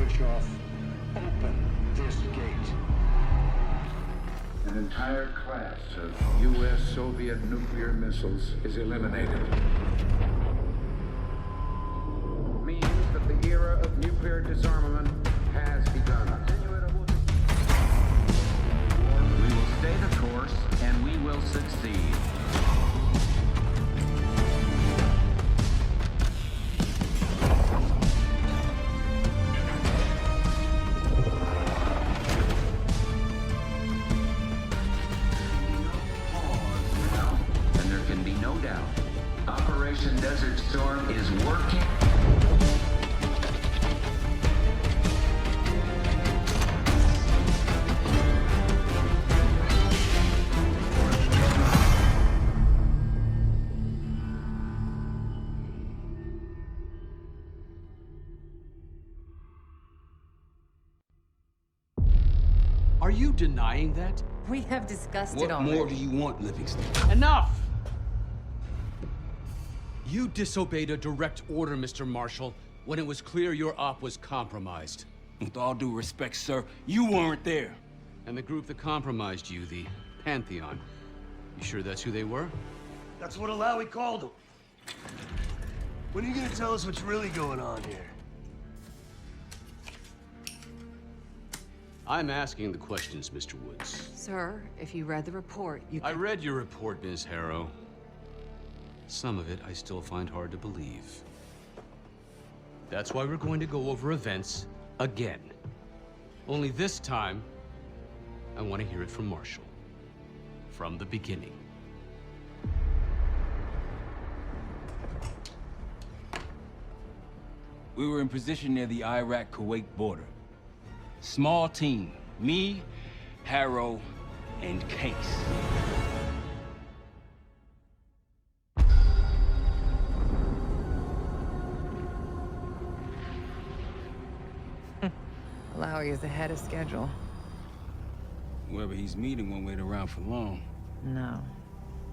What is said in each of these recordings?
Khrushchev, open this gate. An entire class of U.S.-Soviet nuclear missiles is eliminated. Means that the era of nuclear disarmament has begun. We will stay the course, and we will succeed. And there can be no doubt. Operation Desert Storm is working. Are you denying that? We have discussed it What already. more do you want, Livingston? Enough! You disobeyed a direct order, Mr. Marshall, when it was clear your op was compromised. With all due respect, sir, you weren't there. And the group that compromised you, the Pantheon, you sure that's who they were? That's what Alawi called him. When are you gonna tell us what's really going on here? I'm asking the questions, Mr. Woods. Sir, if you read the report, you I can... read your report, Ms. Harrow. Some of it I still find hard to believe. That's why we're going to go over events again. Only this time, I want to hear it from Marshall. From the beginning. We were in position near the Iraq-Kuwait border. Small team. Me, Harrow, and Case. Alawi is ahead of schedule. Whoever he's meeting won't wait around for long. No,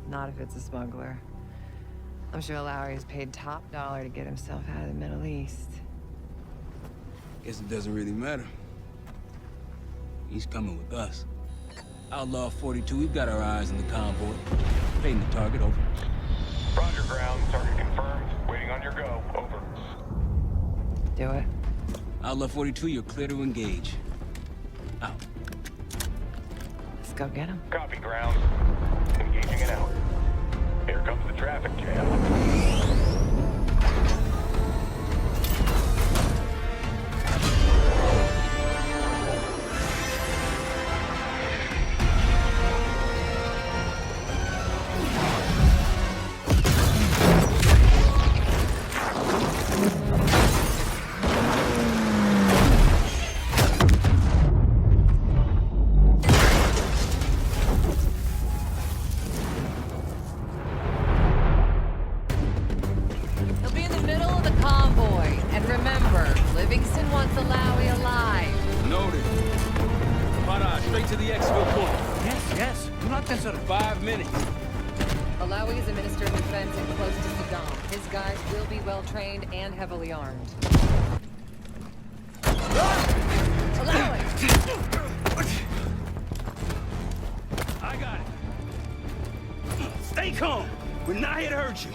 not if it's a smuggler. I'm sure Alawi is paid top dollar to get himself out of the Middle East. Guess it doesn't really matter. He's coming with us. Outlaw 42, we've got our eyes on the convoy. Painting the target, over. Roger, ground. Target confirmed. Waiting on your go. Over. Do it. Outlaw 42, you're clear to engage. Out. Let's go get him. Copy, ground. Engaging it out. Here comes the traffic jam. He'll be in the middle of the convoy. And remember, Livingston wants Alawi alive. Noted. Para, straight to the exfil point. Yes. Do not consider. 5 minutes. Alawi is a minister of defense and close to Saddam. His guys will be well trained and heavily armed. Alawi! I got it. Stay calm. We're not here to hurt you.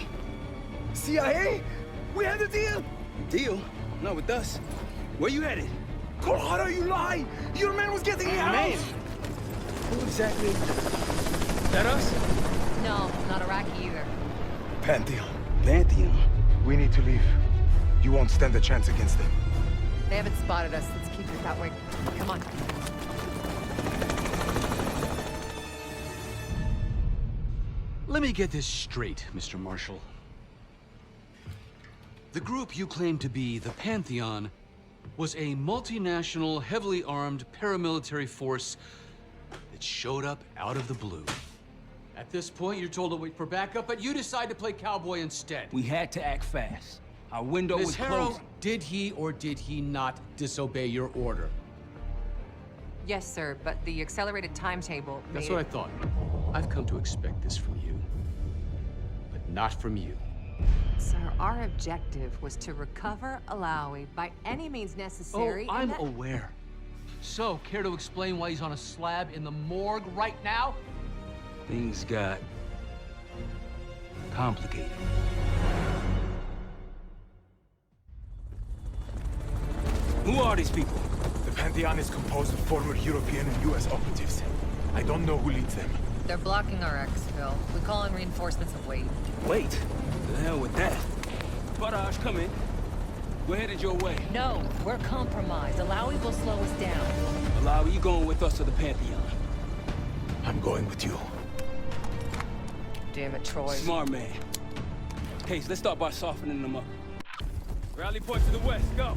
CIA? We had a deal? Deal? Not with us. Where you headed? Colorado, you lie! Your man was getting me out! Man! Who exactly? That us? No, not Iraqi either. Pantheon. Pantheon. We need to leave. You won't stand a chance against them. They haven't spotted us. Let's keep it that way. Come on. Let me get this straight, Mr. Marshall. The group you claim to be the Pantheon was a multinational, heavily armed paramilitary force that showed up out of the blue. At this point, you're told to wait for backup, but you decide to play cowboy instead. We had to act fast. Our window Ms. was Harrow, closing. did he or did he not disobey your order? Yes, sir, but the accelerated timetable That's made what I thought. I've come to expect this from you, but not from you. Sir, our objective was to recover Alawi by any means necessary. Oh, I'm aware. So, care to explain why he's on a slab in the morgue right now? Things got complicated. Who are these people? The Pantheon is composed of former European and US operatives. I don't know who leads them. They're blocking our exfil. We call in reinforcements and wait. Wait. The hell with that. Barrage, come in. We're headed your way. No, we're compromised. Alawi will slow us down. Alawi, you going with us to the Pantheon? I'm going with you. Damn it, Troy. Smart man. Case, let's start by softening them up. Rally point to the west, go.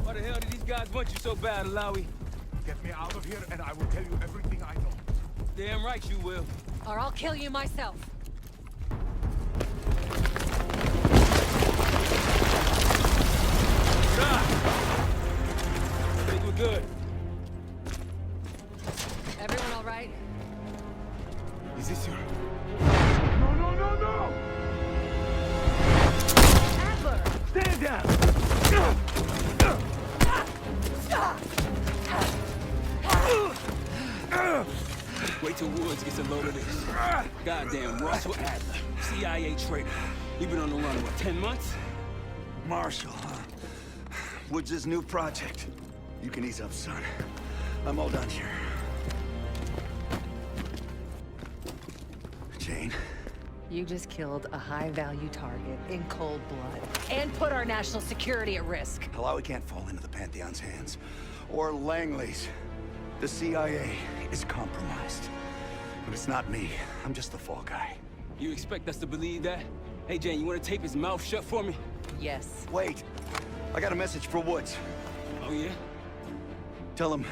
Why the hell did these guys want you so bad, Alawi? Get me out of here and I will tell you everything I know. Damn right you will. Or I'll kill you myself. I think we're good. Everyone all right? Is this your... No, no, no, no! Adler! Stand down! Wait till Woods gets a load of this. Goddamn Russell Adler, CIA traitor. He been on the run, what, 10 months? Marshall, huh? Woods' new project. You can ease up, son. I'm all done here. Jane? You just killed a high-value target in cold blood. And put our national security at risk. Alawi can't fall into the Pantheon's hands. Or Langley's. The CIA is compromised. But it's not me. I'm just the fall guy. You expect us to believe that? Hey, Jane, you want to tape his mouth shut for me? Yes. Wait. I got a message for Woods. Oh, yeah? Tell him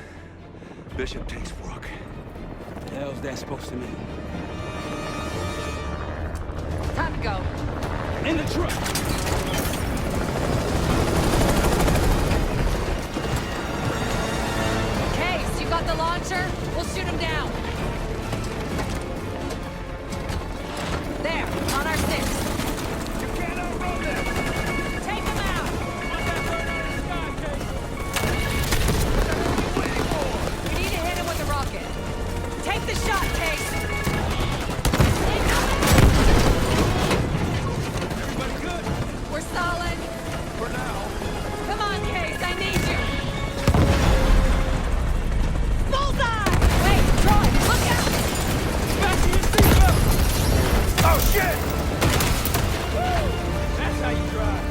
Bishop takes Rook. What the hell's that supposed to mean? Time to go. In the truck! Case, you got the launcher? We'll shoot him down. There, on our 6. You can't outrun them! Take him out! What's that burner in the sky, Case? We need to hit him with a rocket. Take the shot, Case! Everybody good? We're solid. For now. Come on, Case, I need you. Bullseye! Wait, Troy, look out! Fasten your seatbelt! Oh, shit! Woo! That's how you drive.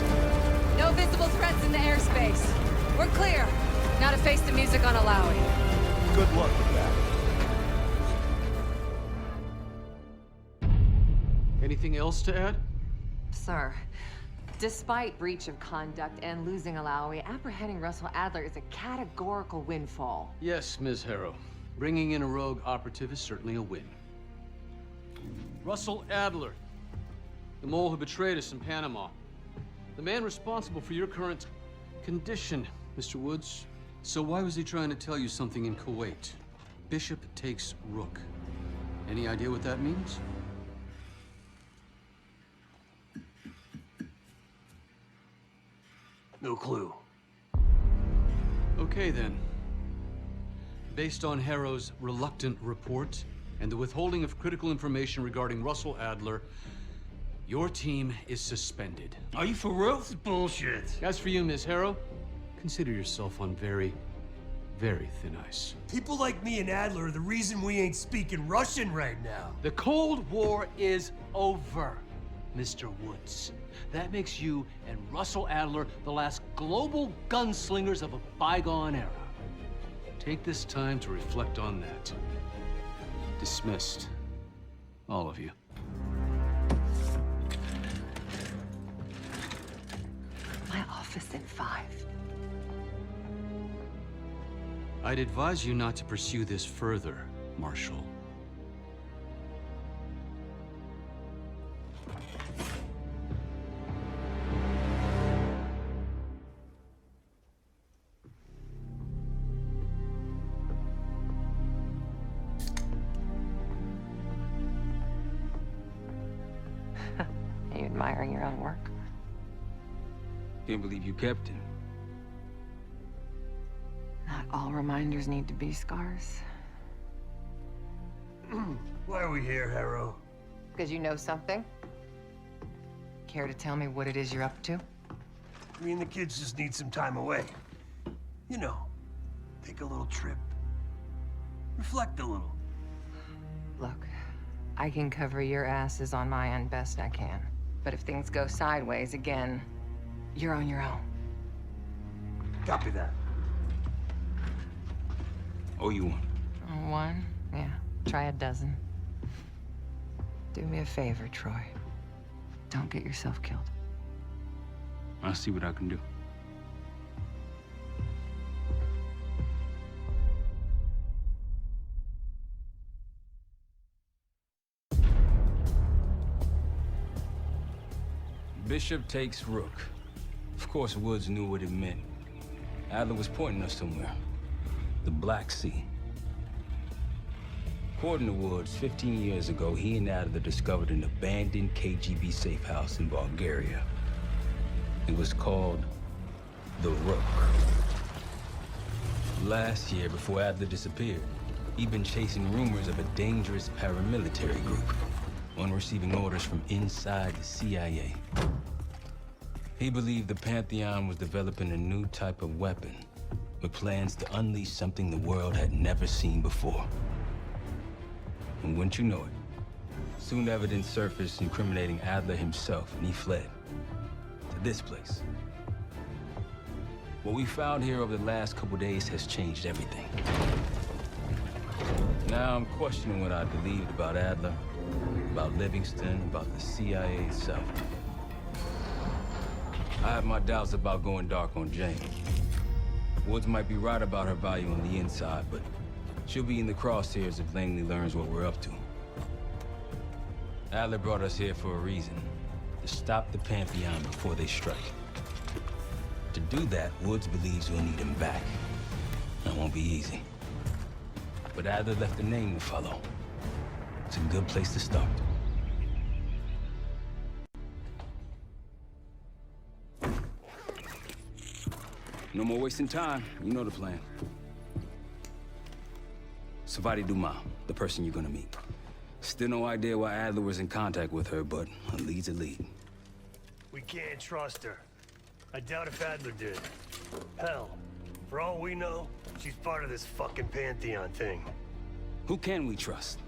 No visible threats in the airspace. We're clear. Now to face the music on Alawi. Good luck with that. Anything else to add? Sir, despite breach of conduct and losing Alawi, apprehending Russell Adler is a categorical windfall. Yes, Ms. Harrow. Bringing in a rogue operative is certainly a win. Russell Adler, the mole who betrayed us in Panama. The man responsible for your current condition, Mr. Woods. So why was he trying to tell you something in Kuwait? Bishop takes Rook. Any idea what that means? No clue. Okay, then. Based on Harrow's reluctant report and the withholding of critical information regarding Russell Adler, your team is suspended. Are you for real? This is bullshit. As for you, Ms. Harrow, consider yourself on very, very thin ice. People like me and Adler are the reason we ain't speaking Russian right now. The Cold War is over, Mr. Woods. That makes you and Russell Adler the last global gunslingers of a bygone era. Take this time to reflect on that. Dismissed. All of you. My office in 5. I'd advise you not to pursue this further, Marshal. Are you admiring your own work? Can't believe you kept it. Not all reminders need to be scars. Why are we here, Harrow? Because you know something? Care to tell me what it is you're up to? Me and the kids just need some time away. You know, take a little trip. Reflect a little. Look, I can cover your asses on my end best I can. But if things go sideways again, you're on your own. Copy that. Oh, you one. One? Yeah. Try a dozen. Do me a favor, Troy. Don't get yourself killed. I'll see what I can do. Bishop takes Rook. Of course, Woods knew what it meant. Adler was pointing us somewhere. The Black Sea. According to Woods, 15 years ago, he and Adler discovered an abandoned KGB safe house in Bulgaria. It was called the Rook. Last year, before Adler disappeared, he'd been chasing rumors of a dangerous paramilitary group, one receiving orders from inside the CIA. He believed the Pantheon was developing a new type of weapon, with plans to unleash something the world had never seen before. And wouldn't you know it, soon evidence surfaced incriminating Adler himself, and he fled to this place. What we found here over the last couple days has changed everything. Now I'm questioning what I believed about Adler, about Livingston, about the CIA itself. I have my doubts about going dark on Jane. Woods might be right about her value on the inside, but she'll be in the crosshairs if Langley learns what we're up to. Adler brought us here for a reason, to stop the Pantheon before they strike. To do that, Woods believes we'll need him back. That won't be easy. But Adler left a name to follow. It's a good place to start. No more wasting time. You know the plan. Savati Dumas, the person you're gonna meet. Still no idea why Adler was in contact with her, but a lead's a lead. We can't trust her. I doubt if Adler did. Hell, for all we know, she's part of this fucking Pantheon thing. Who can we trust?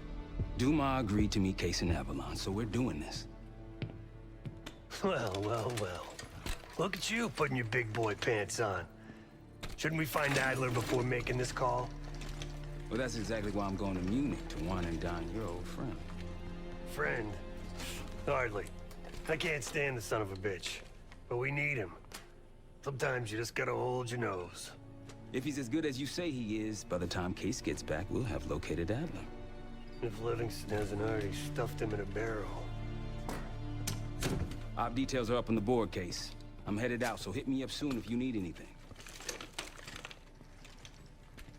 Dumas agreed to meet Case in Avalon, so we're doing this. Well, well, well. Look at you putting your big boy pants on. Shouldn't we find Adler before making this call? Well, that's exactly why I'm going to Munich to wine and dine your old friend. Friend? Hardly. I can't stand the son of a bitch. But we need him. Sometimes you just gotta hold your nose. If he's as good as you say he is, by the time Case gets back, we'll have located Adler. If Livingston hasn't already stuffed him in a barrel. Op details are up on the board, Case. I'm headed out, so hit me up soon if you need anything.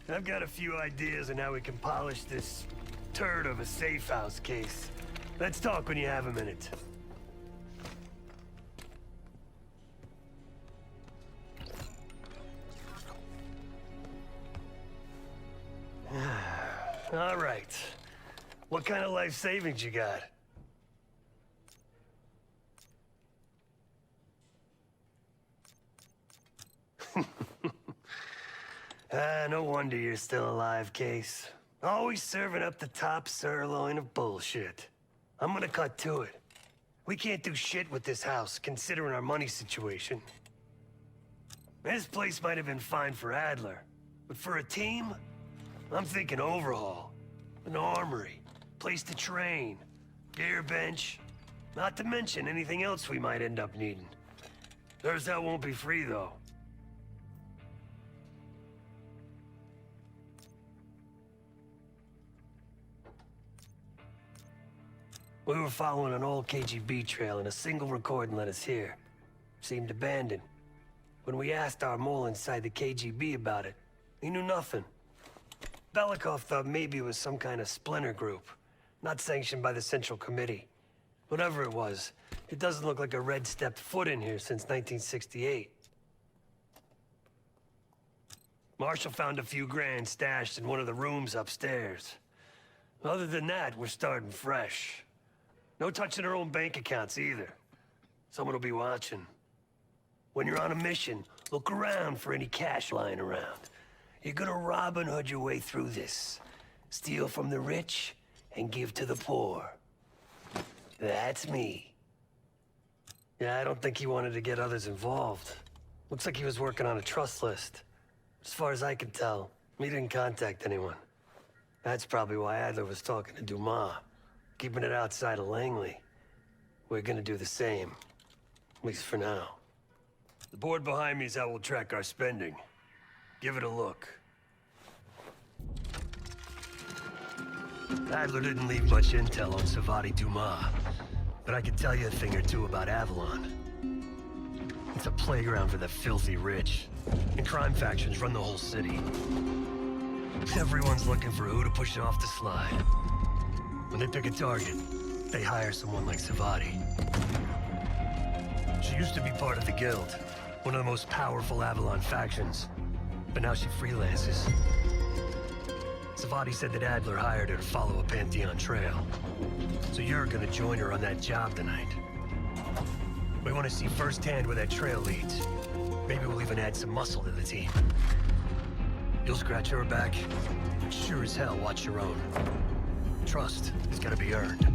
I've got a few ideas on how we can polish this turd of a safe house case. Let's talk when you have a minute. All right. What kind of life savings you got? No wonder you're still alive, Case. Always serving up the top sirloin of bullshit. I'm gonna cut to it. We can't do shit with this house, considering our money situation. This place might have been fine for Adler, but for a team, I'm thinking overhaul. An armory, place to train, gear bench, not to mention anything else we might end up needing. There's that won't be free, though. We were following an old KGB trail and a single recording led us here. Seemed abandoned. When we asked our mole inside the KGB about it, he knew nothing. Belikov thought maybe it was some kind of splinter group, not sanctioned by the Central Committee. Whatever it was, It doesn't look like a red stepped foot in here since 1968. Marshall found a few grand stashed in one of the rooms upstairs. Other than that, we're starting fresh. No touching our own bank accounts either. Someone will be watching. When you're on a mission, look around for any cash lying around. You're gonna Robin Hood your way through this. Steal from the rich and give to the poor. That's me. Yeah, I don't think he wanted to get others involved. Looks like he was working on a trust list. As far as I can tell, he didn't contact anyone. That's probably why Adler was talking to Dumas, keeping it outside of Langley. We're gonna do the same, at least for now. The board behind me is how we'll track our spending. Give it a look. Adler didn't leave much intel on Savati Dumas, but I can tell you a thing or two about Avalon. It's a playground for the filthy rich, and crime factions run the whole city. Everyone's looking for who to push off the slide. When they pick a target, they hire someone like Savati. She used to be part of the Guild, one of the most powerful Avalon factions, but now she freelances. Savati said that Adler hired her to follow a Pantheon trail. So you're gonna join her on that job tonight. We want to see firsthand where that trail leads. Maybe we'll even add some muscle to the team. You'll scratch her back, but sure as hell watch your own. Trust has got to be earned.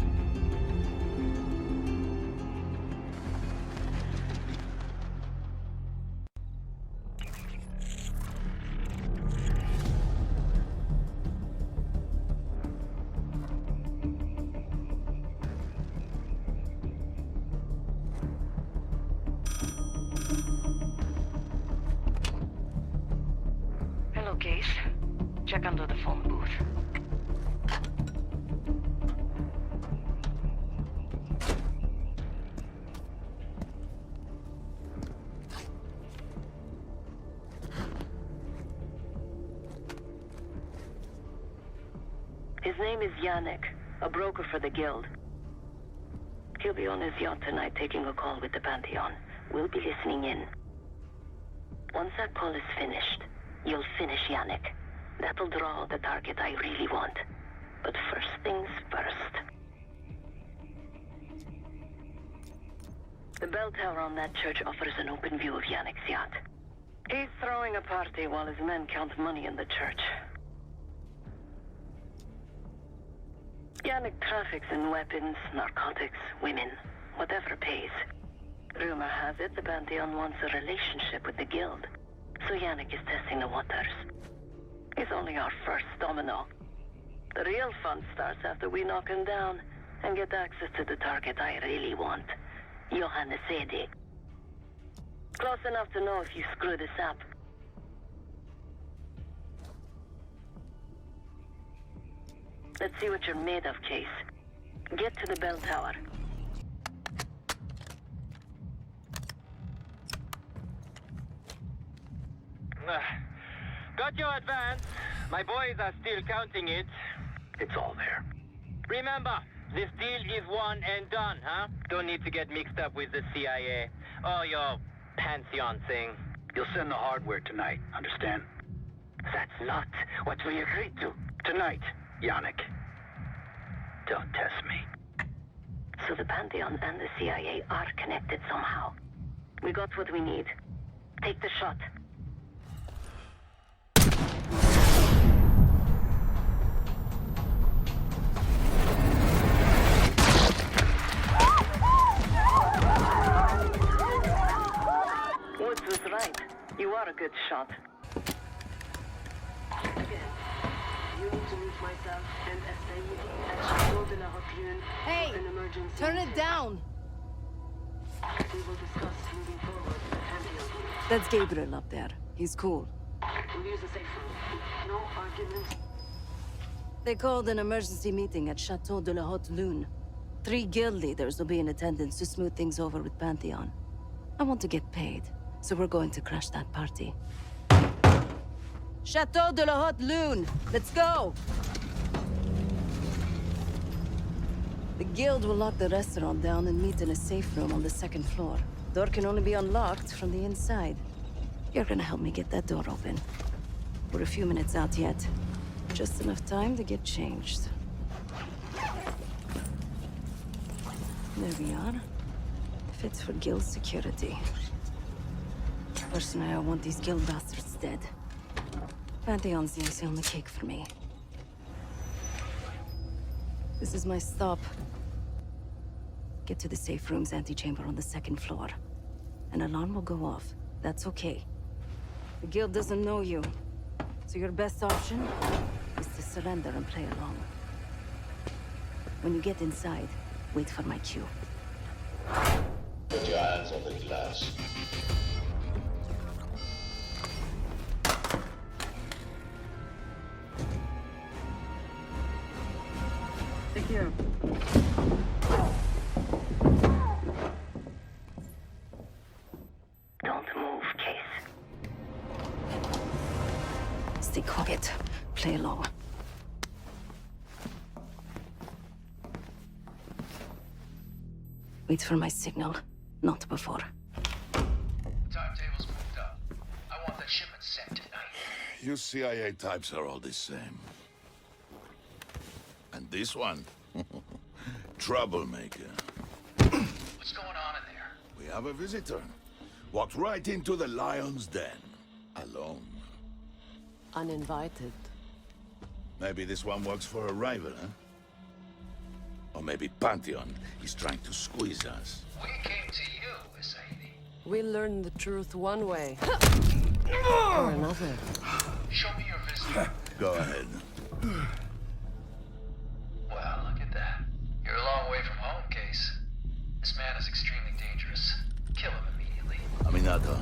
Hello, Case. Check under the phone booth. His name is Yannick, a broker for the Guild. He'll be on his yacht tonight taking a call with the Pantheon. We'll be listening in. Once that call is finished, you'll finish Yannick. That'll draw the target I really want. But first things first. The bell tower on that church offers an open view of Yannick's yacht. He's throwing a party while his men count money in the church. Yannick traffics in weapons, narcotics, women, whatever pays. Rumor has it the Pantheon wants a relationship with the Guild, so Yannick is testing the waters. He's only our first domino. The real fun starts after we knock him down and get access to the target I really want, Johannes Edi. Close enough to know if you screw this up. Let's see what you're made of, Case. Get to the bell tower. Got your advance. My boys are still counting it. It's all there. Remember, this deal is one and done, huh? Don't need to get mixed up with the CIA or your Pantheon thing. You'll send the hardware tonight, understand? That's not what we agreed to. Tonight, Yannick. Don't test me. So the Pantheon and the CIA are connected somehow. We got what we need. Take the shot. Woods was right. You are a good shot. You need to meet myself and Estelle at Chateau de la Haute-Lune. Hey! An emergency. Turn it down! We will discuss moving forward with the Pantheon. That's Gabriel up there. He's cool. We'll use a safe room. No arguments. They called an emergency meeting at Chateau de la Haute-Lune. 3 guild leaders will be in attendance to smooth things over with Pantheon. I want to get paid, so we're going to crash that party. Chateau de la Haute-Lune! Let's go! The guild will lock the restaurant down and meet in a safe room on the second floor. Door can only be unlocked from the inside. You're gonna help me get that door open. We're a few minutes out yet. Just enough time to get changed. There we are. Fits for guild security. Personally, I want these guild bastards dead. Pantheon's the icing on the cake for me. This is my stop. Get to the safe room's antechamber on the second floor. An alarm will go off. That's okay. The guild doesn't know you, so your best option is to surrender and play along. When you get inside, wait for my cue. Put your hands on the glass. Thank you. Don't move, Case. Stay quiet. Play along. Wait for my signal, not before. Timetable's moved up. I want that shipment sent tonight. You CIA types are all the same. And this one? Troublemaker. What's going on in there? We have a visitor. Walked right into the lion's den. Alone. Uninvited. Maybe this one works for a rival, huh? Or maybe Pantheon is trying to squeeze us. We came to you, Saidi. We learn the truth one way. Or another. Show me your visitor. Go ahead. Well, look at that. You're a long way from home, Case. This man is extremely dangerous. Kill him immediately. Aminata.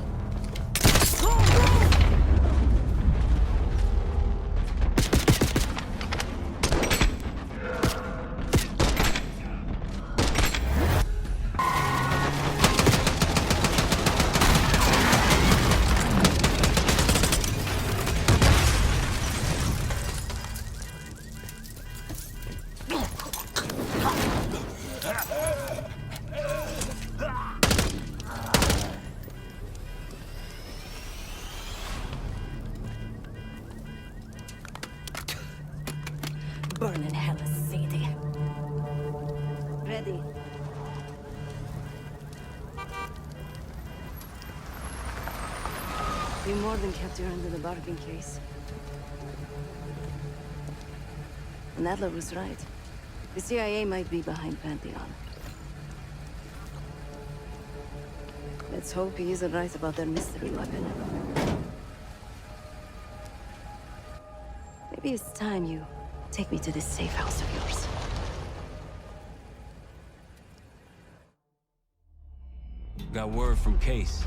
Burn in hell, Sadie. Ready. You more than kept your end of the bargain, Case. And Adler was right. The CIA might be behind Pantheon. Let's hope he isn't right about their mystery weapon. Maybe it's time you take me to this safe house of yours. Got word from Case.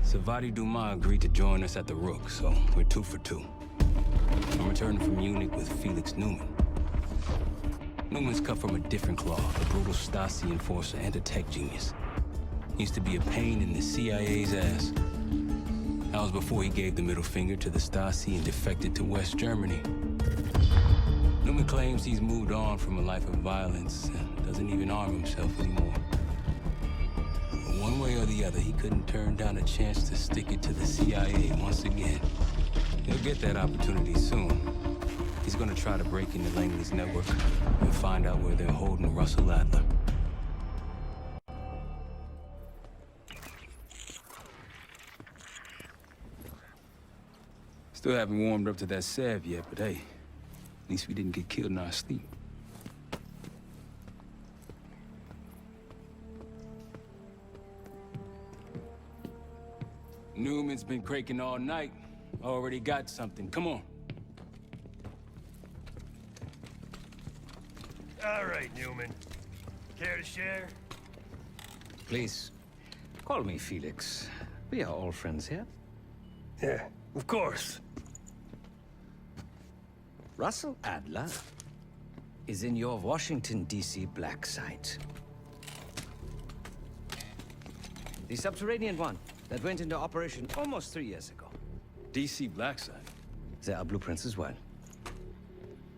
Savati Dumas agreed to join us at the Rook, so we're 2 for 2. I'm returning from Munich with Felix Neumann. Newman's cut from a different cloth, a brutal Stasi enforcer and a tech genius. He used to be a pain in the CIA's ass. That was before he gave the middle finger to the Stasi and defected to West Germany. Newman claims he's moved on from a life of violence and doesn't even arm himself anymore. But one way or the other, he couldn't turn down a chance to stick it to the CIA once again. He'll get that opportunity soon. He's gonna try to break into Langley's network and find out where they're holding Russell Adler. Still haven't warmed up to that salve yet, but hey, at least we didn't get killed in our sleep. Newman's been cranking all night. Already got something. Come on. All right, Newman. Care to share? Please, call me Felix. We are all friends here. Yeah, of course. Russell Adler is in your Washington, D.C. black site. The subterranean one that went into operation almost 3 years ago. DC black site? There are blueprints as well.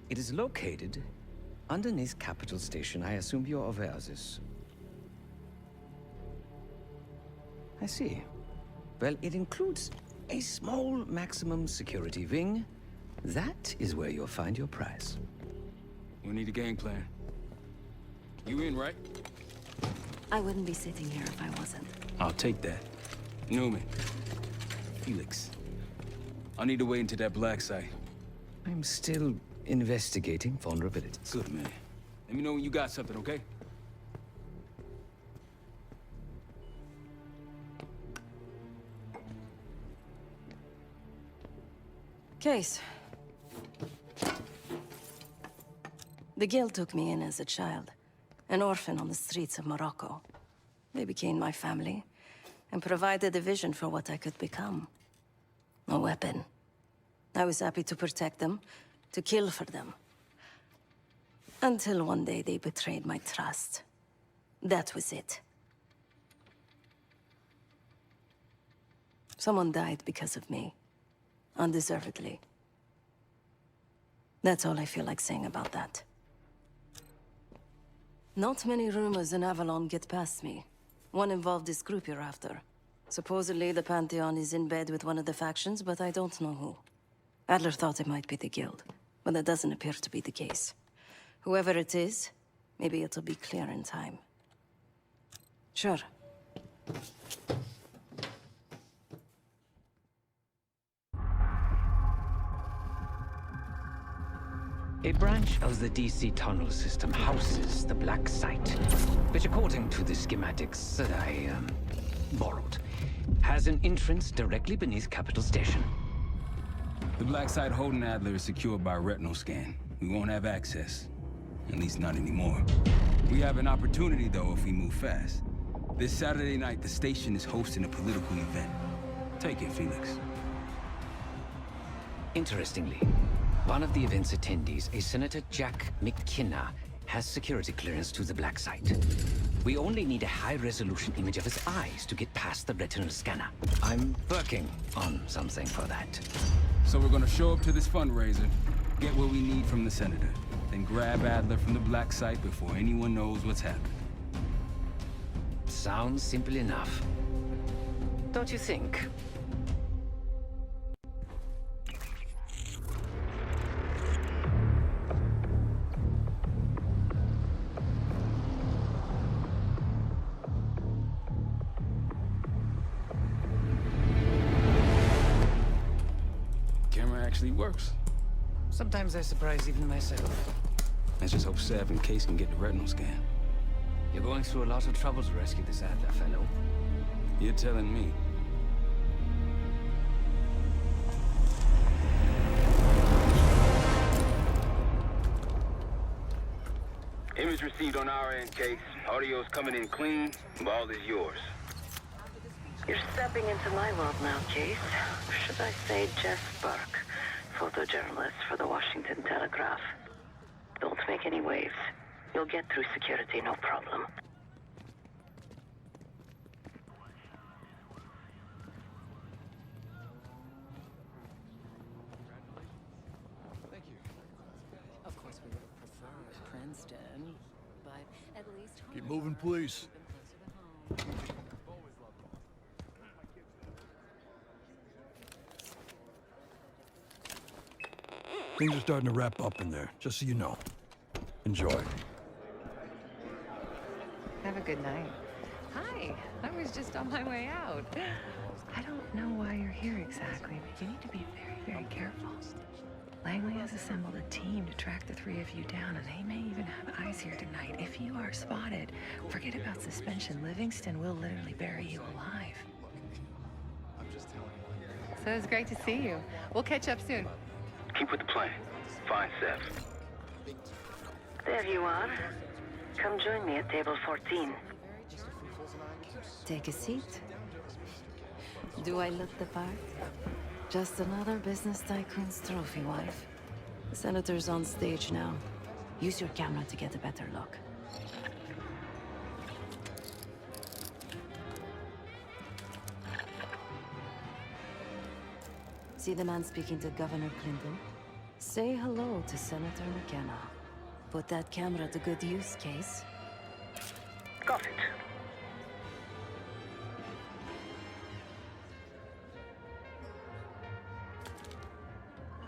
It is located underneath Capital Station. I assume you're aware of this. I see. Well, it includes a small maximum security wing. That is where you'll find your prize. We need a game plan. You in, right? I wouldn't be sitting here if I wasn't. I'll take that. Newman. Felix. I need to wait into that black site. I'm still investigating vulnerabilities. Good, man. Let me know when you got something, okay? Case. The Guild took me in as a child, an orphan on the streets of Morocco. They became my family, and provided a vision for what I could become. A weapon. I was happy to protect them, to kill for them. Until one day they betrayed my trust. That was it. Someone died because of me. Undeservedly. That's all I feel like saying about that. Not many rumors in Avalon get past me. One involved this group you're after. Supposedly the Pantheon is in bed with one of the factions, but I don't know who. Adler thought it might be the Guild, but that doesn't appear to be the case. Whoever it is, maybe it'll be clear in time. Sure. A branch of the DC tunnel system houses the Black Site, which according to the schematics that I, borrowed, has an entrance directly beneath Capital Station. The black site holding Adler is secured by retinal scan. We won't have access. At least not anymore. We have an opportunity, though, if we move fast. This Saturday night, the station is hosting a political event. Take it, Felix. Interestingly, one of the event's attendees, a Senator Jack McKenna, has security clearance to the Black Site. We only need a high-resolution image of his eyes to get past the retinal scanner. I'm working on something for that. So we're gonna show up to this fundraiser, get what we need from the Senator, then grab Adler from the Black Site before anyone knows what's happened. Sounds simple enough. Don't you think? Actually works. Sometimes I surprise even myself. Let's just hope Sev and Case can get the retinal scan. You're going through a lot of trouble to rescue this Adler fellow. You're telling me. Image received on our end, Case. Audio's coming in clean. Ball is yours. You're stepping into my world now, Case. Should I say Jeff Burke, photojournalist for the Washington Telegraph. Don't make any waves. You'll get through security, no problem. Thank you. Of course, we would prefer Princeton, but at least... Keep moving, please. Things are starting to wrap up in there, just so you know. Enjoy. Have a good night. Hi, I was just on my way out. I don't know why you're here exactly, but you need to be very, very careful. Langley has assembled a team to track the three of you down, and they may even have eyes here tonight. If you are spotted, forget about suspension. Livingston will literally bury you alive. So it's great to see you. We'll catch up soon. Keep with the plan. Find Sev. There you are. Come join me at table 14. Take a seat. Do I look the part? Just another business tycoon's trophy wife. The Senator's on stage now. Use your camera to get a better look. See the man speaking to Governor Clinton? Say hello to Senator McKenna. Put that camera to good use, Case. Got it.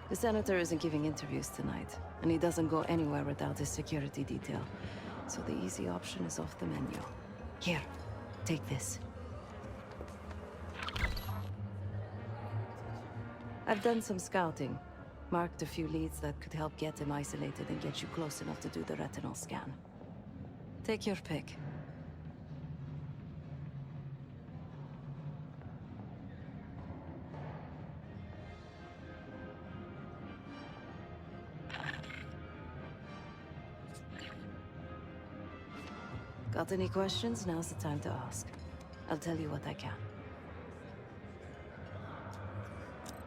The senator isn't giving interviews tonight, and he doesn't go anywhere without his security detail. So the easy option is off the menu. Here, take this. I've done some scouting. Marked a few leads that could help get him isolated and get you close enough to do the retinal scan. Take your pick. Got any questions? Now's the time to ask. I'll tell you what I can.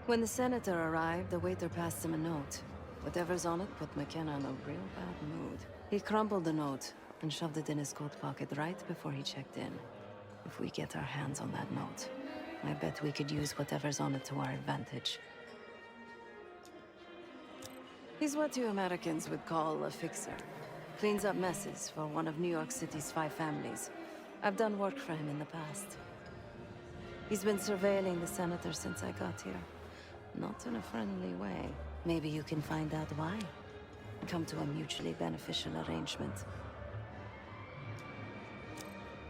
When the senator arrived, the waiter passed him a note. Whatever's on it put McKenna in a real bad mood. He crumpled the note and shoved it in his coat pocket right before he checked in. If we get our hands on that note, I bet we could use whatever's on it to our advantage. He's what you Americans would call a fixer. Cleans up messes for one of New York City's 5 families. I've done work for him in the past. He's been surveilling the senator since I got here. Not in a friendly way. Maybe you can find out why. Come to a mutually beneficial arrangement.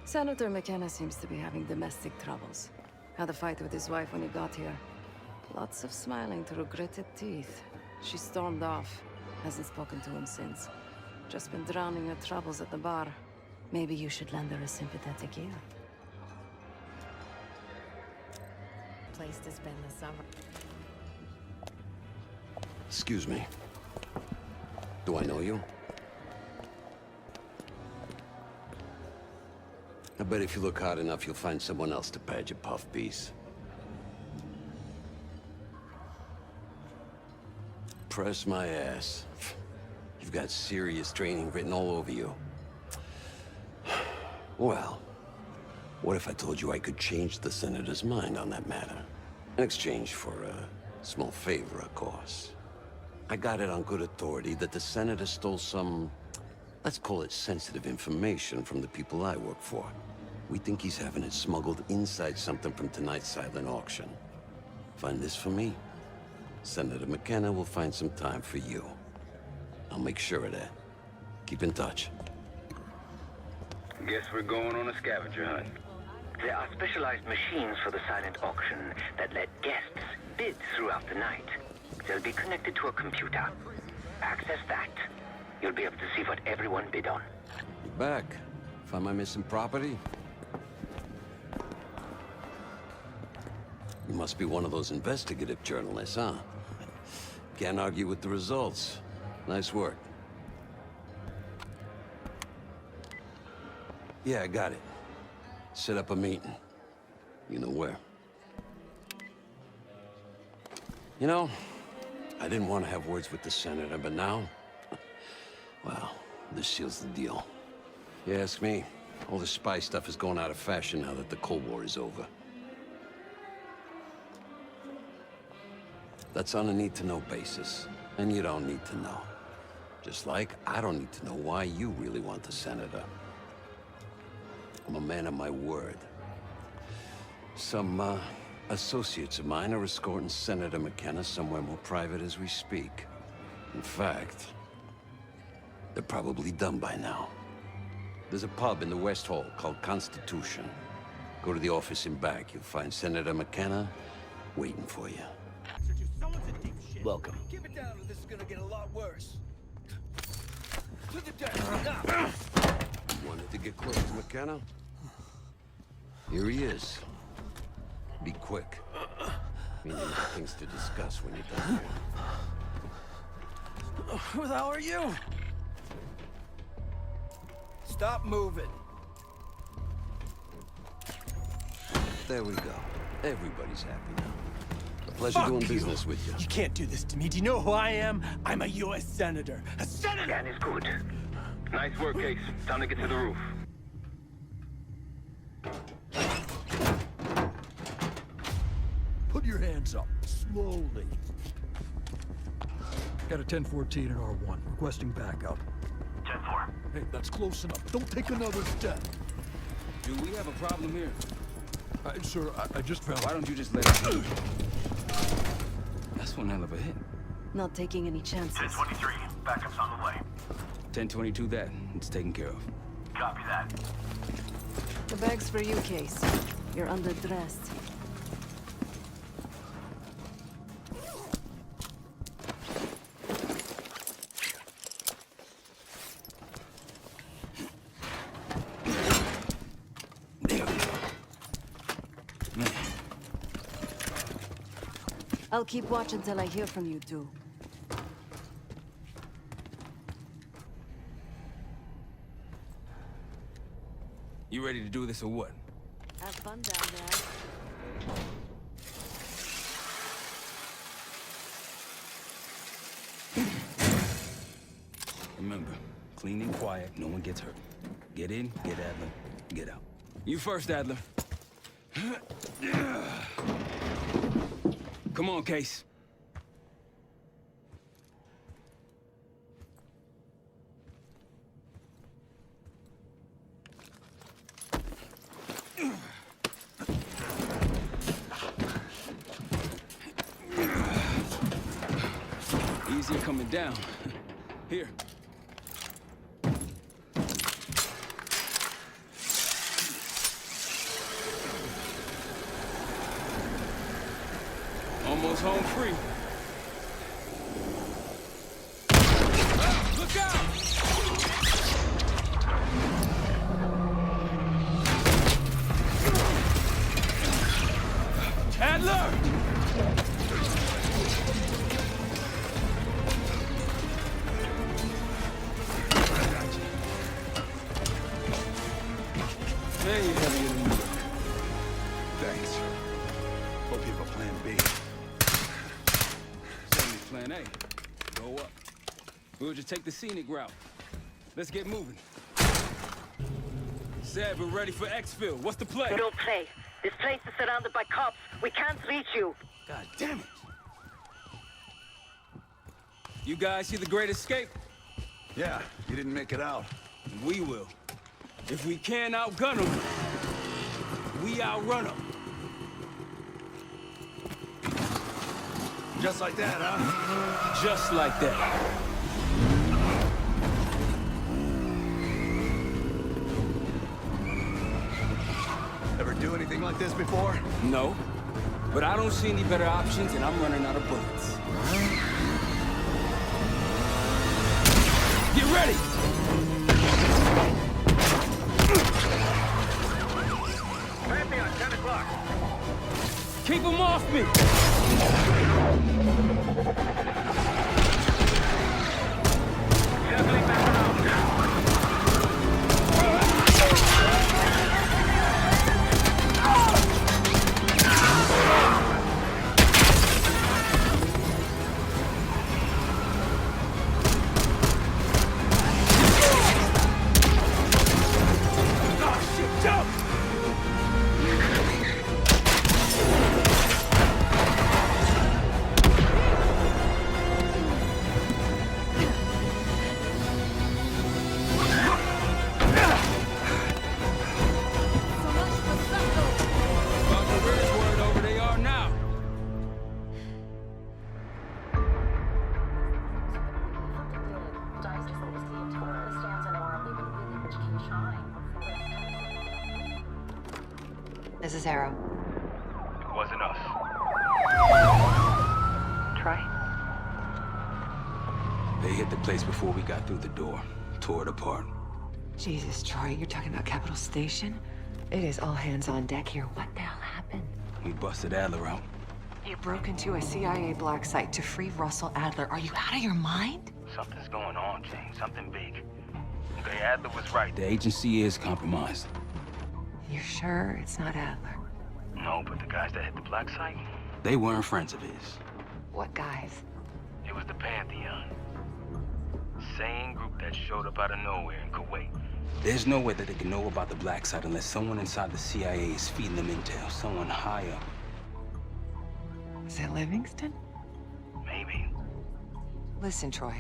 Senator McKenna seems to be having domestic troubles. Had a fight with his wife when he got here. Lots of smiling through gritted teeth. She stormed off. Hasn't spoken to him since. Just been drowning her troubles at the bar. Maybe you should lend her a sympathetic ear. Place to spend the summer. Excuse me. Do I know you? I bet if you look hard enough, you'll find someone else to pad your puff piece. Press my ass. You've got serious training written all over you. Well, what if I told you I could change the senator's mind on that matter? In exchange for a small favor, of course. I got it on good authority that the senator stole some, let's call it sensitive information from the people I work for. We think he's having it smuggled inside something from tonight's silent auction. Find this for me. Senator McKenna will find some time for you. I'll make sure of that. Keep in touch. Guess we're going on a scavenger hunt. There are specialized machines for the silent auction that let guests bid throughout the night. They'll be connected to a computer. Access that. You'll be able to see what everyone bid on. You're back. Find my missing property? You must be one of those investigative journalists, huh? Can't argue with the results. Nice work. Yeah, I got it. Set up a meeting. You know where. You know, I didn't want to have words with the senator, but now... well, this seals the deal. You ask me, all the spy stuff is going out of fashion now that the Cold War is over. That's on a need-to-know basis, and you don't need to know. Just like I don't need to know why you really want the senator. I'm a man of my word. Some, associates of mine are escorting Senator McKenna somewhere more private as we speak. In fact, they're probably done by now. There's a pub in the West Hall called Constitution. Go to the office in back. You'll find Senator McKenna waiting for you. Welcome. Keep it down or this is gonna get a lot worse. To the desk, now! Wanted to get close to McKenna? Here he is. Be quick. Meaning there are things to discuss when you're done here. Who the hell are you? Stop moving. There we go. Everybody's happy now. A pleasure Fuck doing you. business with you. You can't do this to me. Do you know who I am? I'm a U.S. senator. A senator! Scan is good. Nice work, Case. Time to get to the roof. Put your hands up, slowly. Got a 1014 in R1, requesting backup. Hey, that's close enough. Don't take another step. Do we have a problem here? Sir, I just found... Why don't you just let it go? That's one hell of a hit. Not taking any chances. 1023, backup's on the way. 1022 that. It's taken care of. Copy that. The bag's for you, Case. You're underdressed. I'll keep watch until I hear from you two. You ready to do this or what? Have fun down there. Remember, clean and quiet, no one gets hurt. Get in, get Adler, get out. You first, Adler. Come on, Case. Easier coming down. Here. Almost home free. Ah, look out! Adler! There you have it. Thanks. Hope you have a plan B. Certainly plan A. Go up. We'll just take the scenic route. Let's get moving. Seb, we're ready for exfil. What's the play? No play. This place is surrounded by cops. We can't reach you. God damn it. You guys see the Great Escape? Yeah, you didn't make it out. We will. If we can't outgun them, we outrun them. Just like that, huh? Just like that. Ever do anything like this before? No, but I don't see any better options and I'm running out of bullets. Get ready! Pantheon, 10 o'clock. Keep them off me! Circling back around. This is Arrow. Wasn't us. Troy? They hit the place before we got through the door. Tore it apart. Jesus, Troy, you're talking about Capital Station? It is all hands on deck here. What the hell happened? We busted Adler out. You broke into a CIA black site to free Russell Adler. Are you out of your mind? Something's going on, James. Something big. Okay, Adler was right. The agency is compromised. You're sure it's not Adler? No, but the guys that hit the black site? They weren't friends of his. What guys? It was the Pantheon. Same group that showed up out of nowhere in Kuwait. There's no way that they can know about the black site unless someone inside the CIA is feeding them intel. Someone high up. Is it Livingston? Maybe. Listen, Troy.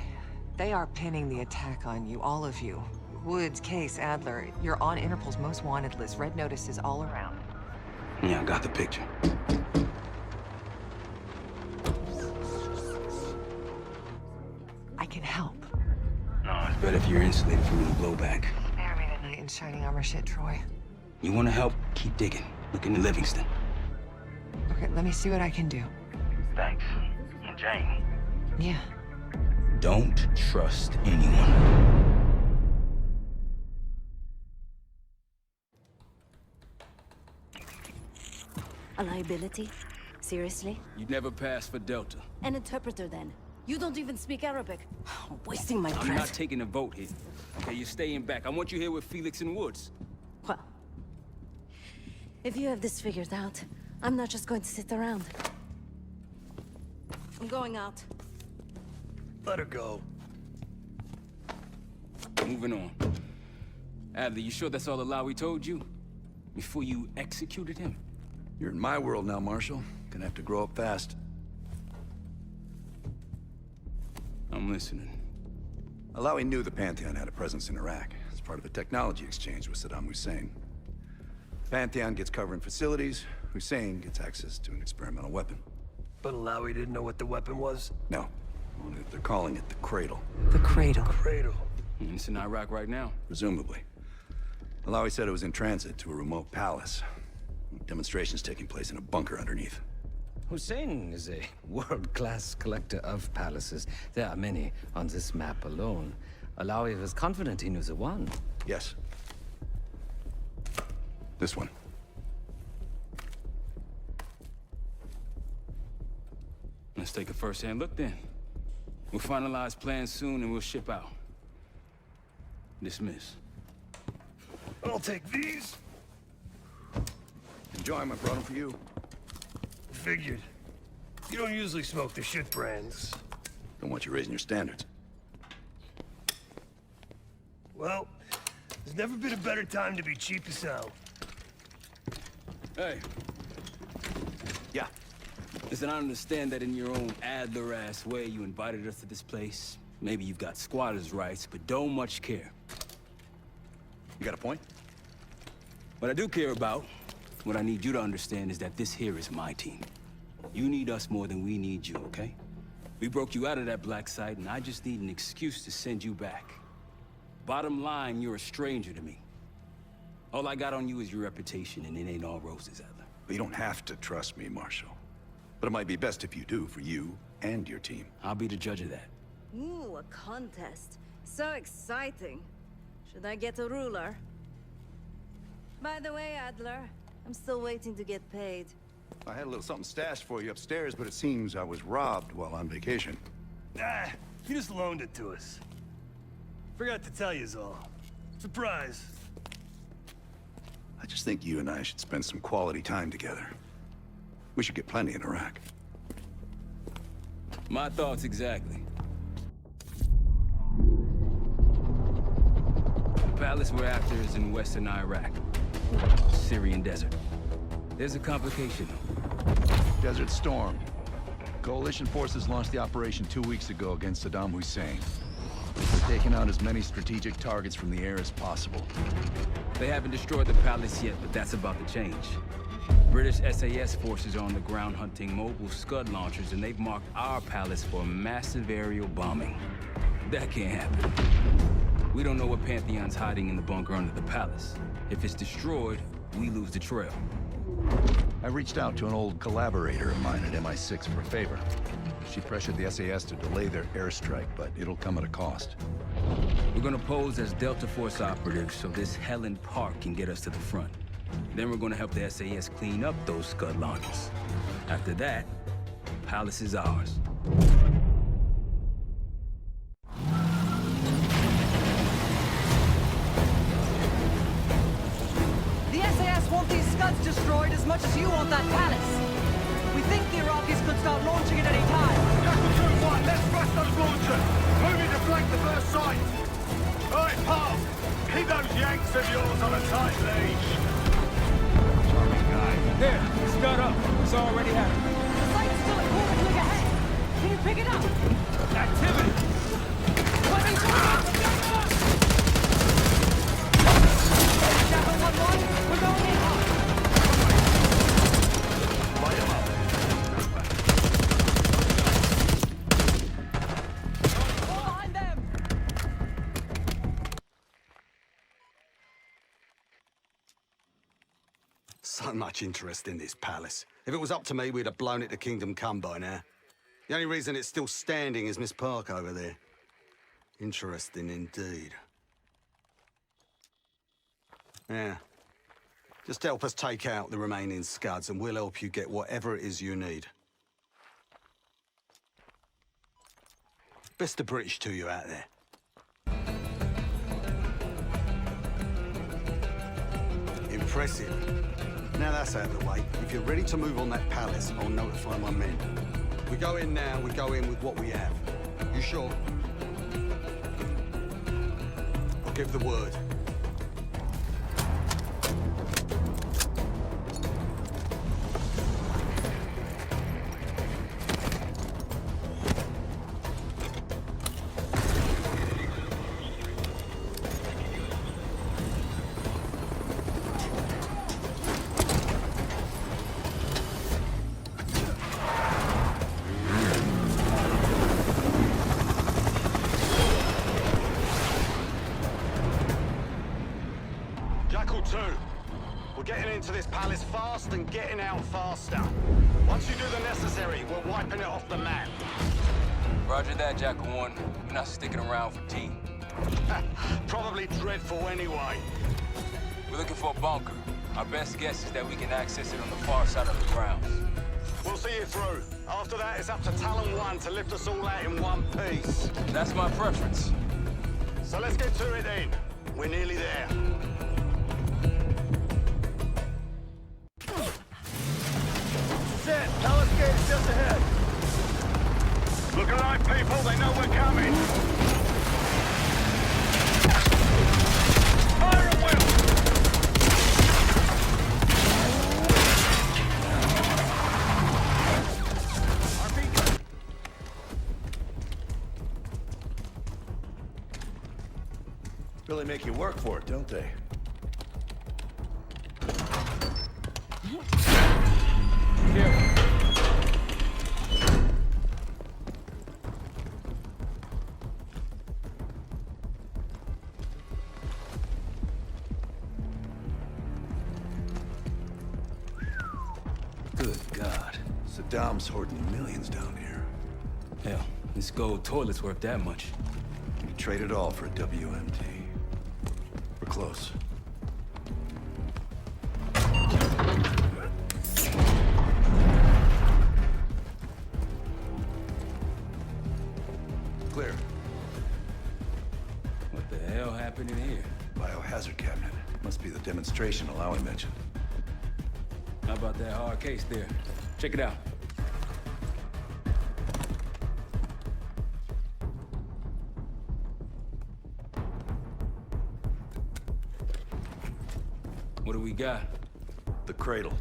They are pinning the attack on you, all of you. Woods, Case, Adler, you're on Interpol's most wanted list. Red notices all around. Yeah, I got the picture. I can help. No, it's better if you're insulated from any blowback. Spare me the knight in shining armor shit, Troy. You want to help? Keep digging. Look into Livingston. Okay, let me see what I can do. Thanks. And Jane. Yeah. Don't trust anyone. A liability? Seriously? You'd never pass for Delta. An interpreter, then. You don't even speak Arabic. Wasting my I'm breath. not taking a vote here. Okay, you're staying back. I want you here with Felix and Woods. Well, if you have this figured out, I'm not just going to sit around. I'm going out. Let her go. Moving on. Adler, you sure that's all the lie we told you? Before you executed him? You're in my world now, Marshal. Gonna have to grow up fast. I'm listening. Alawi knew the Pantheon had a presence in Iraq as part of a technology exchange with Saddam Hussein. Pantheon gets cover in facilities, Hussein gets access to an experimental weapon. But Alawi didn't know what the weapon was? No. Only that they're calling it the Cradle. The Cradle. Cradle. It's in Iraq right now. Presumably. Alawi said it was in transit to a remote palace. Demonstrations taking place in a bunker underneath. Hussein is a world-class collector of palaces. There are many on this map alone. Alawi was confident he knew the one. Yes. This one. Let's take a first-hand look then. We'll finalize plans soon and we'll ship out. Dismiss. I'll take these. Enjoy them, I brought them for you. Figured. You don't usually smoke the shit brands. Don't want you raising your standards. Well, there's never been a better time to be cheap as hell. Hey. Yeah. Listen, I understand that in your own Adler-ass way you invited us to this place. Maybe you've got squatters' rights, but don't much care. You got a point? What I do care about, what I need you to understand is that this here is my team. You need us more than we need you, okay? We broke you out of that black site, and I just need an excuse to send you back. Bottom line, you're a stranger to me. All I got on you is your reputation, and it ain't all roses, Adler. But you don't have to trust me, Marshal. But it might be best if you do, for you and your team. I'll be the judge of that. Ooh, a contest. So exciting. Should I get a ruler? By the way, Adler, I'm still waiting to get paid. I had a little something stashed for you upstairs, but it seems I was robbed while on vacation. Ah, he just loaned it to us. Forgot to tell you all. Surprise. I just think you and I should spend some quality time together. We should get plenty in Iraq. My thoughts exactly. The palace we're after is in western Iraq. Syrian desert. There's a complication. Desert Storm. Coalition forces launched the operation 2 weeks ago against Saddam Hussein. They're taking out as many strategic targets from the air as possible. They haven't destroyed the palace yet, but that's about to change. British SAS forces are on the ground hunting mobile Scud launchers, and they've marked our palace for a massive aerial bombing. That can't happen. We don't know what Pantheon's hiding in the bunker under the palace. If it's destroyed, we lose the trail. I reached out to an old collaborator of mine at MI6 for a favor. She pressured the SAS to delay their airstrike, but it'll come at a cost. We're gonna pose as Delta Force operatives so this Helen Park can get us to the front. Then we're gonna help the SAS clean up those Scud launchers. After that, Palace is ours. The SAS want these Scuds destroyed as much as you want that palace. We think the Iraqis could start launching at any time. Jackal 2-1, let's crush those launchers! Moving to flank the first site! Alright, Park! Keep those Yanks of yours on a tight leash! Charming guy. There, Scud up. It's already happening. The site's still a quarter click ahead. Can you pick it up? Activity! Weapons So much interest in this palace. If it was up to me, we'd have blown it to Kingdom Come by now. The only reason it's still standing is Miss Park over there. Interesting indeed. Yeah. Just help us take out the remaining scuds and we'll help you get whatever it is you need. Best of British to you out there. Impressive. Now that's out of the way. If you're ready to move on that palace, I'll notify my men. We go in now, we go in with what we have. You sure? I'll give the word. Into this palace fast and getting out faster. Once you do the necessary, we're wiping it off the map. Roger that, Jackal 1. We're not sticking around for tea. Probably dreadful anyway. We're looking for a bunker. Our best guess is that we can access it on the far side of the grounds. We'll see you through. After that, it's up to Talon 1 to lift us all out in one piece. That's my preference. So let's get to it then. We're nearly there. Set, Palace Gate's just ahead. Look alive, people, they know we're coming. Fire at will! Really make you work for it, don't they? Good God. Saddam's hoarding millions down here. Hell, this gold toilet's worth that much. You trade it all for a WMD. We're close. Clear. What the hell happened in here? Biohazard cabinet. Must be the demonstration Alawi mentioned. How about that hard case there? Check it out. What do we got? The cradle.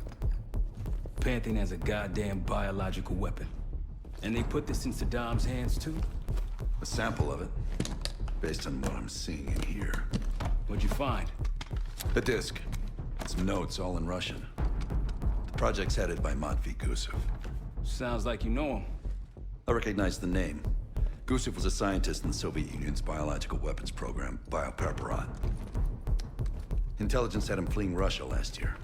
Pantheon has a goddamn biological weapon. And they put this in Saddam's hands too? A sample of it. Based on what I'm seeing in here. What'd you find? A disc. Some notes, all in Russian. The project's headed by Matvey Gusev. Sounds like you know him. I recognize the name. Gusev was a scientist in the Soviet Union's biological weapons program, Biopreparat. Intelligence had him fleeing Russia last year.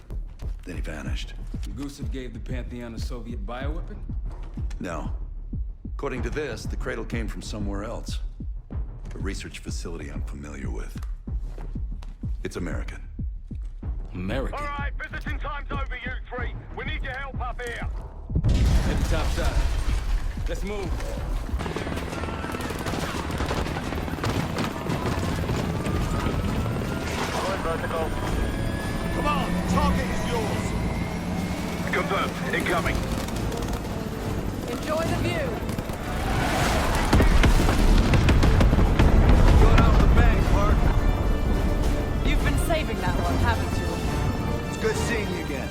Then he vanished. Gusev gave the Pantheon a Soviet bioweapon? No. According to this, the cradle came from somewhere else. A research facility I'm familiar with. It's American. American? All right, visiting time's over, you three. We need your help up here. Head to top side. Let's move. Going vertical. Come on, target is yours. Confirmed. Incoming. Enjoy the view. Got out of the bank, Park. You've been saving that one, haven't you? It's good seeing you again.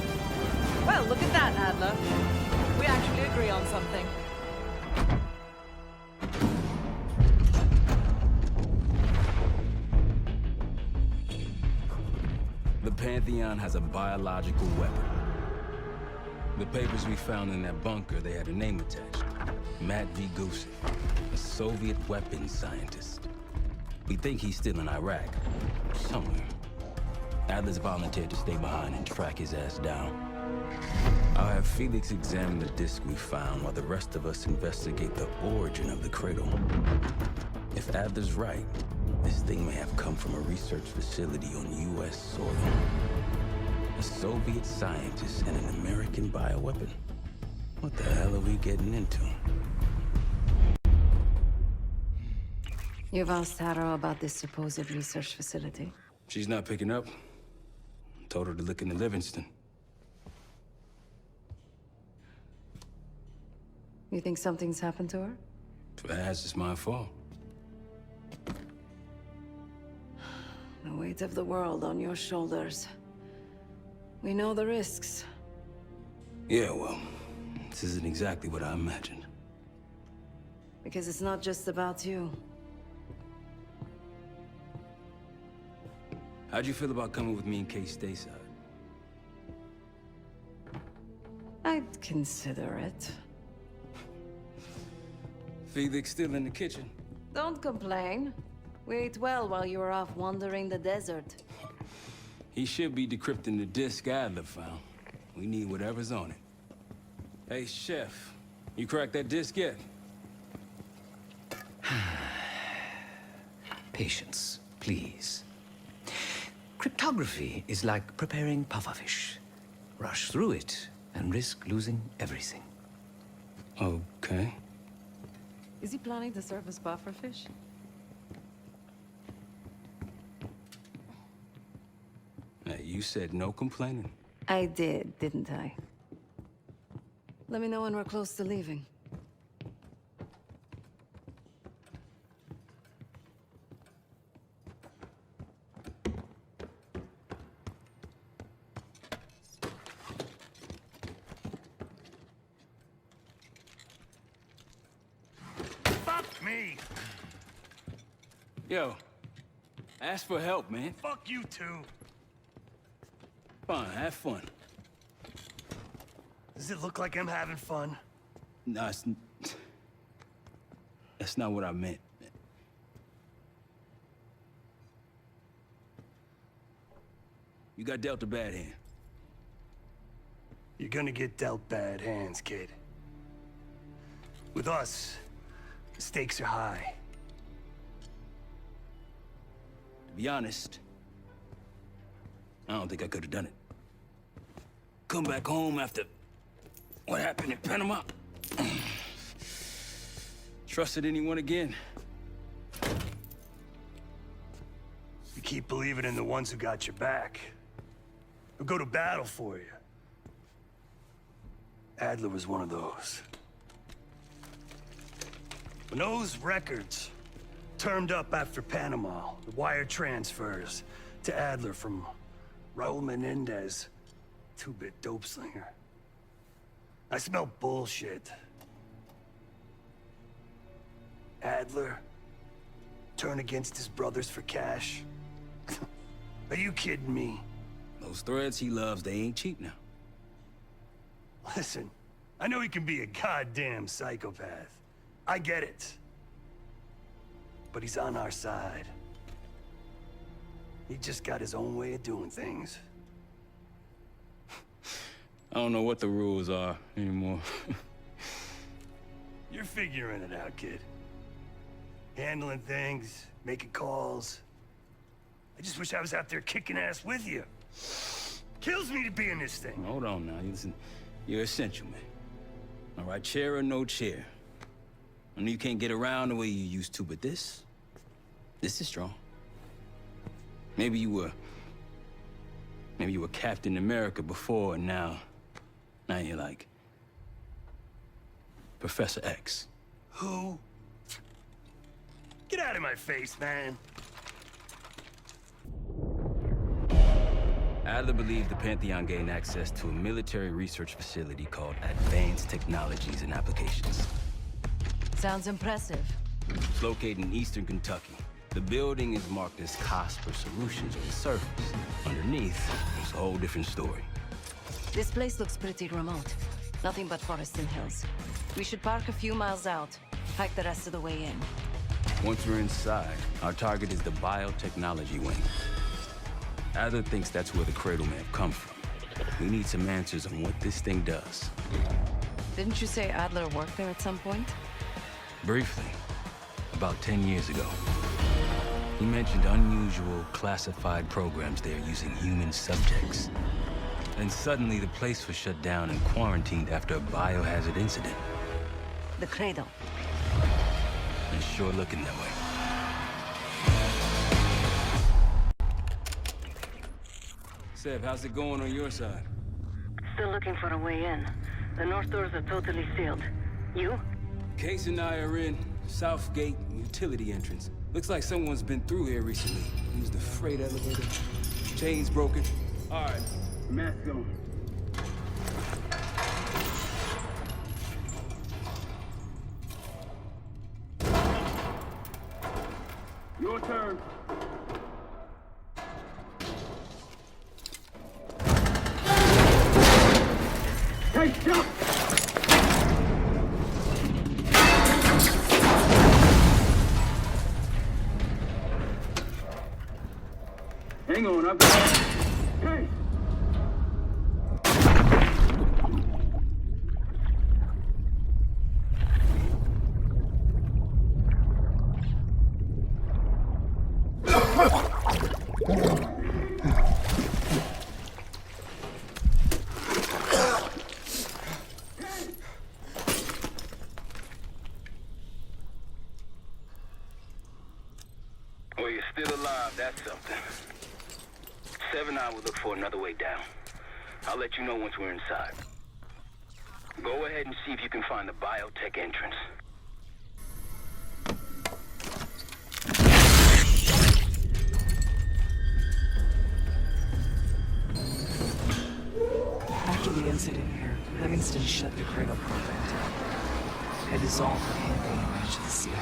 Well, look at that, Adler. We actually agree on something. The Pantheon has a biological weapon. The papers we found in that bunker, they had a name attached. Matvey Gusev, a Soviet weapons scientist. We think he's still in Iraq, somewhere. Adler's volunteered to stay behind and track his ass down. I'll have Felix examine the disk we found while the rest of us investigate the origin of the cradle. If Adler's right, this thing may have come from a research facility on U.S. soil. A Soviet scientist and an American bioweapon. What the hell are we getting into? You've asked Harrow about this supposed research facility? She's not picking up. Told her to look into Livingston. You think something's happened to her? If it has, it's my fault. The weight of the world on your shoulders. We know the risks. Yeah, well, this isn't exactly what I imagined. Because it's not just about you. How'd you feel about coming with me in case stateside? I'd consider it. Felix still in the kitchen. Don't complain. We ate well while you were off wandering the desert. He should be decrypting the disk Adler found. We need whatever's on it. Hey, Chef, you cracked that disk yet? Patience, please. Cryptography is like preparing pufferfish. Rush through it and risk losing everything. Okay. Is he planning to serve us pufferfish? Hey, you said no complaining. I did, didn't I? Let me know when we're close to leaving. Fuck me! Yo, ask for help, man. Fuck you too. Fine, have fun. Does it look like I'm having fun? No, that's not what I meant. You got dealt a bad hand. You're gonna get dealt bad hands, kid. With us, the stakes are high. To be honest, I don't think I could have done it. Come back home after what happened in Panama. Trusted anyone again? You keep believing in the ones who got your back. Who go to battle for you. Adler was one of those. When those records turned up after Panama, the wire transfers to Adler from Raul Menendez, two-bit dope slinger. I smell bullshit. Adler turn against his brothers for cash? Are you kidding me? Those threads he loves, they ain't cheap now. Listen, I know he can be a goddamn psychopath. I get it. But he's on our side. He just got his own way of doing things. I don't know what the rules are anymore. You're figuring it out, kid. Handling things, making calls. I just wish I was out there kicking ass with you. Kills me to be in this thing. Hold on now. Listen, you're essential, man. All right, chair or no chair. I know you can't get around the way you used to, but this is strong. Maybe you were Captain America before, and now you're like Professor X. Who? Get out of my face, man. Adler believed the Pantheon gained access to a military research facility called Advanced Technologies and Applications. Sounds impressive. It's located in eastern Kentucky. The building is marked as Cosper Solutions on the surface. Underneath, it's a whole different story. This place looks pretty remote. Nothing but forest and hills. We should park a few miles out, hike the rest of the way in. Once we're inside, our target is the biotechnology wing. Adler thinks that's where the Cradle may have come from. We need some answers on what this thing does. Didn't you say Adler worked there at some point? Briefly, about 10 years ago. He mentioned unusual, classified programs there using human subjects. Then suddenly the place was shut down and quarantined after a biohazard incident. The Cradle. It's sure looking that way. Seb, how's it going on your side? Still looking for a way in. The north doors are totally sealed. You? Case and I are in South Gate utility entrance. Looks like someone's been through here recently. Used the freight elevator. Chains broken. All right. Mask on. Your turn. Take jump! Hang on, I've got it. Hey! Well, you're still alive, that's something. 7 I will look for another way down. I'll let you know once we're inside. Go ahead and see if you can find the biotech entrance. After the incident here, Livingston shut the Cradle program down. It dissolved the campaign branch of the CIA.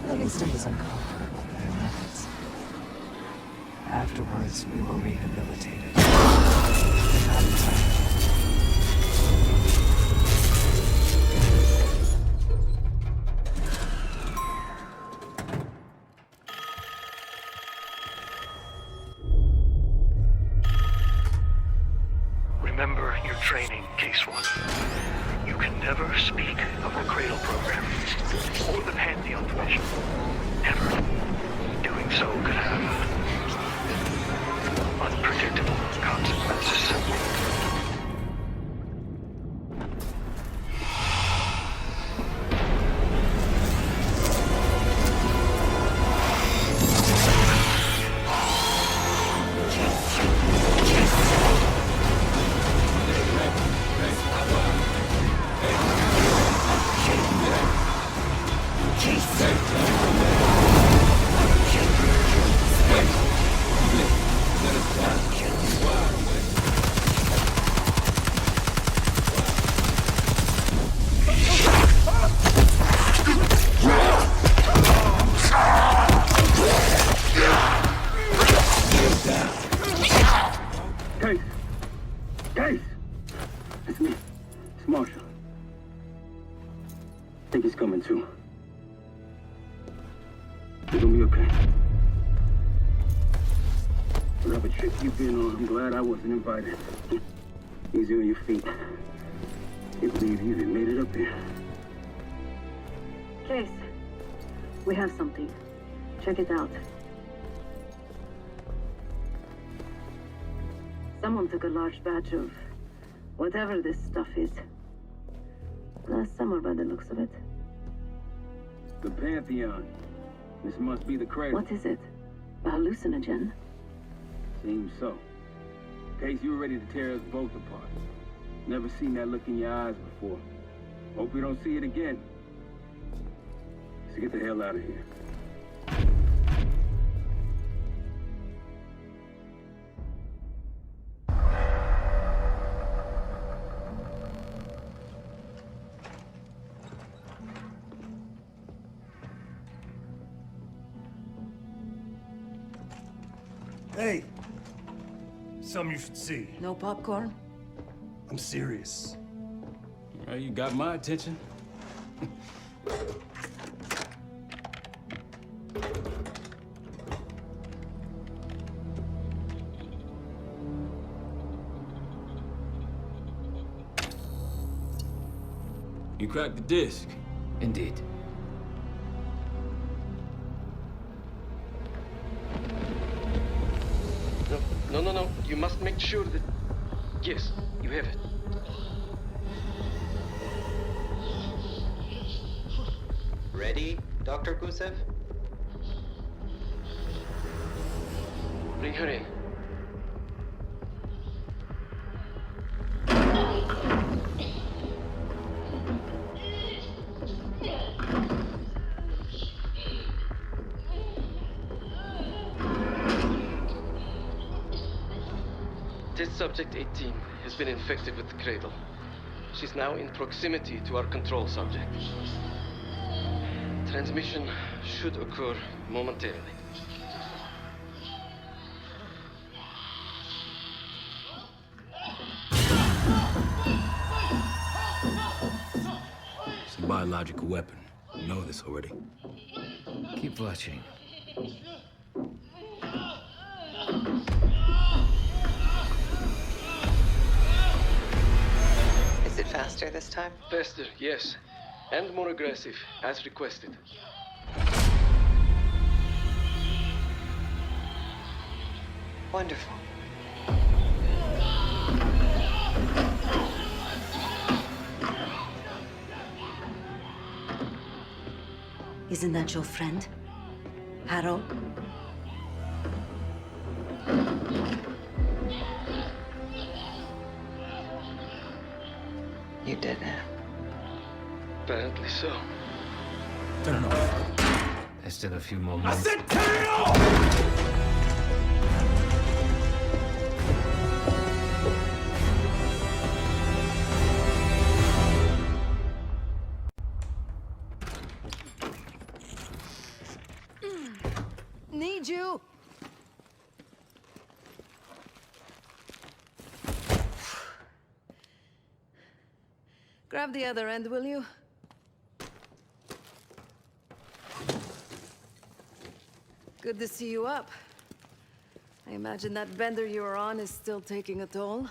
Livingston was uncovered for their methods. Afterwards, we were rehabilitated. At the time. Remember your training, Case 1. You can never speak of the Cradle program or the Pantheon division. Never. Doing so could have unpredictable consequences. Case! Case! It's me. It's Marshall. I think he's coming too. You're gonna be okay. Whatever trip you've been on, I'm glad I wasn't invited. Easy on your feet. Can't believe you even made it up here. Case, we have something. Check it out. Someone took a large batch of whatever this stuff is. Last summer, by the looks of it. The Pantheon. This must be the Cradle. What is it? A hallucinogen? Seems so. Case, you were ready to tear us both apart. Never seen that look in your eyes before. Hope we don't see it again. So get the hell out of here. Hey! Something you should see. No popcorn? I'm serious. Well, you got my attention. You cracked the disc. Indeed. No. You must make sure that... Yes, you have it. Ready, Dr. Gusev? Bring her in. Test subject 18 has been infected with the cradle. She's now in proximity to our control subject. Transmission should occur momentarily. It's a biological weapon. You know this already. Keep watching. Is it faster this time? Faster, yes. And more aggressive, as requested. Wonderful. Isn't that your friend? Harrow? You did it. Apparently so. Turn it off. There's still a few more minutes. I said turn it off! Need you! Grab the other end, will you? Good to see you up. I imagine that bender you were on is still taking a toll.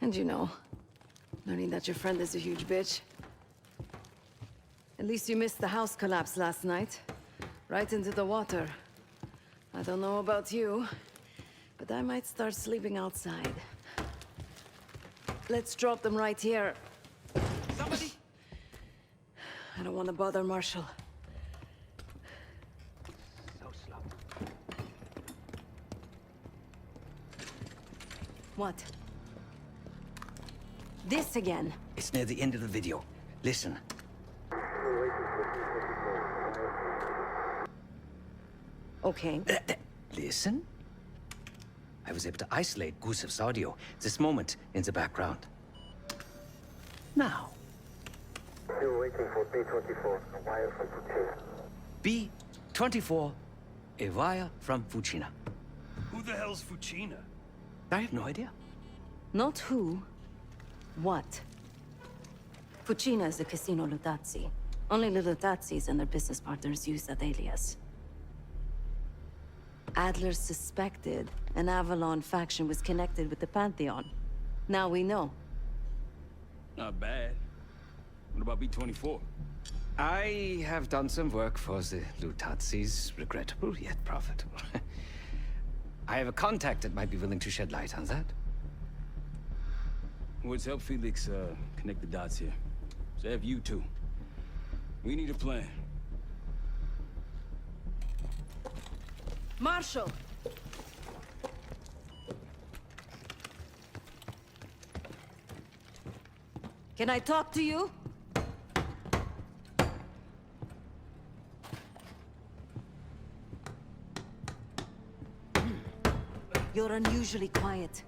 And you know, learning that your friend is a huge bitch. At least you missed the house collapse last night. Right into the water. I don't know about you, but I might start sleeping outside. Let's drop them right here. Somebody! I don't want to bother Marshall. So slow. What? This again? It's near the end of the video. Listen. Okay. Listen. I was able to isolate Gusev's audio. This moment in the background. Now. Still waiting for B-24, a wire from Fucina. B-24, a wire from Fucina. Who the hell's Fucina? I have no idea. Not who. What? Fucina is the Casino Lutazzi. Only the Lutazzis and their business partners use that alias. Adler suspected an Avalon faction was connected with the Pantheon. Now we know. Not bad. What about B-24? I have done some work for the Lutazzis. Regrettable, yet profitable. I have a contact that might be willing to shed light on that. Let's help Felix connect the dots here. So have you two. We need a plan. Marshall! Can I talk to you? You're unusually quiet.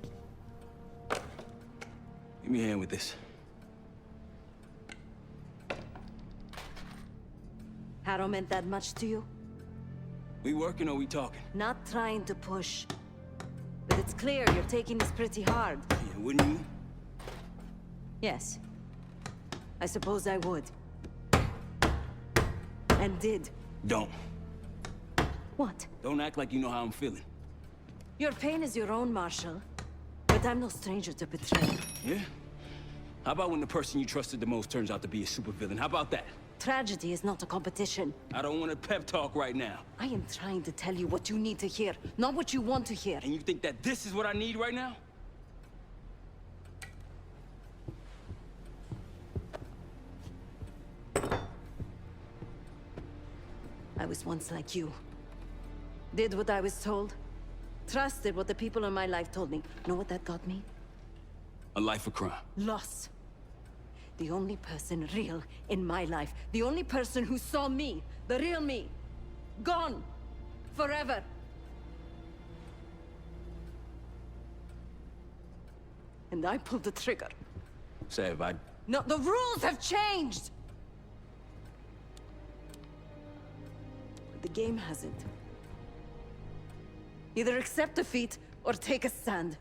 Give me a hand with this. Harrow meant that much to you? We working or we talking? Not trying to push. But it's clear you're taking this pretty hard. Yeah, wouldn't you? Yes. I suppose I would. And did. Don't. What? Don't act like you know how I'm feeling. Your pain is your own, Marshall. But I'm no stranger to betrayal. Yeah? How about when the person you trusted the most turns out to be a supervillain? How about that? Tragedy is not a competition. I don't want a pep talk right now. I am trying to tell you what you need to hear, not what you want to hear. And you think that this is what I need right now? I was once like you. Did what I was told. Trusted what the people in my life told me. Know what that got me? A life of crime. Loss. The only person real in my life. The only person who saw me. The real me. Gone. Forever. And I pulled the trigger. Sev, No, the rules have changed! But the game hasn't. Either accept defeat or take a stand.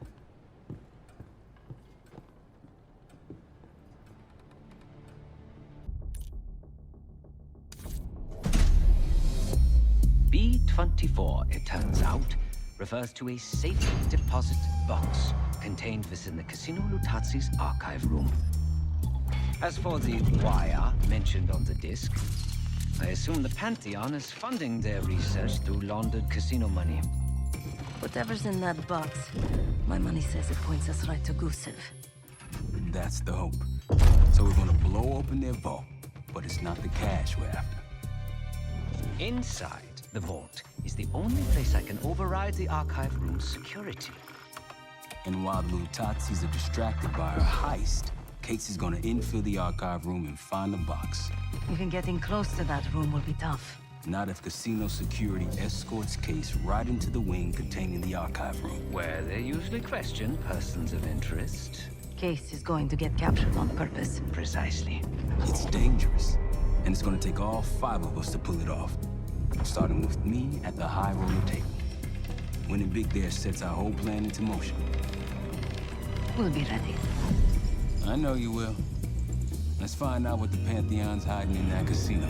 B-24, it turns out, refers to a safe deposit box contained within the Casino Lutazi's archive room. As for the wire mentioned on the disc, I assume the Pantheon is funding their research through laundered casino money. Whatever's in that box, my money says it points us right to Gusev. That's the hope. So we're gonna blow open their vault, but it's not the cash we're after. Inside the vault is the only place I can override the archive room's security. And while the Lutazis are distracted by our heist, Casey's gonna infill the archive room and find the box. Even getting close to that room will be tough. Not if casino security escorts Case right into the wing containing the archive room. Where they usually question persons of interest. Case is going to get captured on purpose. Precisely. It's dangerous, and it's gonna take all 5 of us to pull it off. Starting with me at the high roller table. Winning big there sets our whole plan into motion. We'll be ready. I know you will. Let's find out what the Pantheon's hiding in that casino.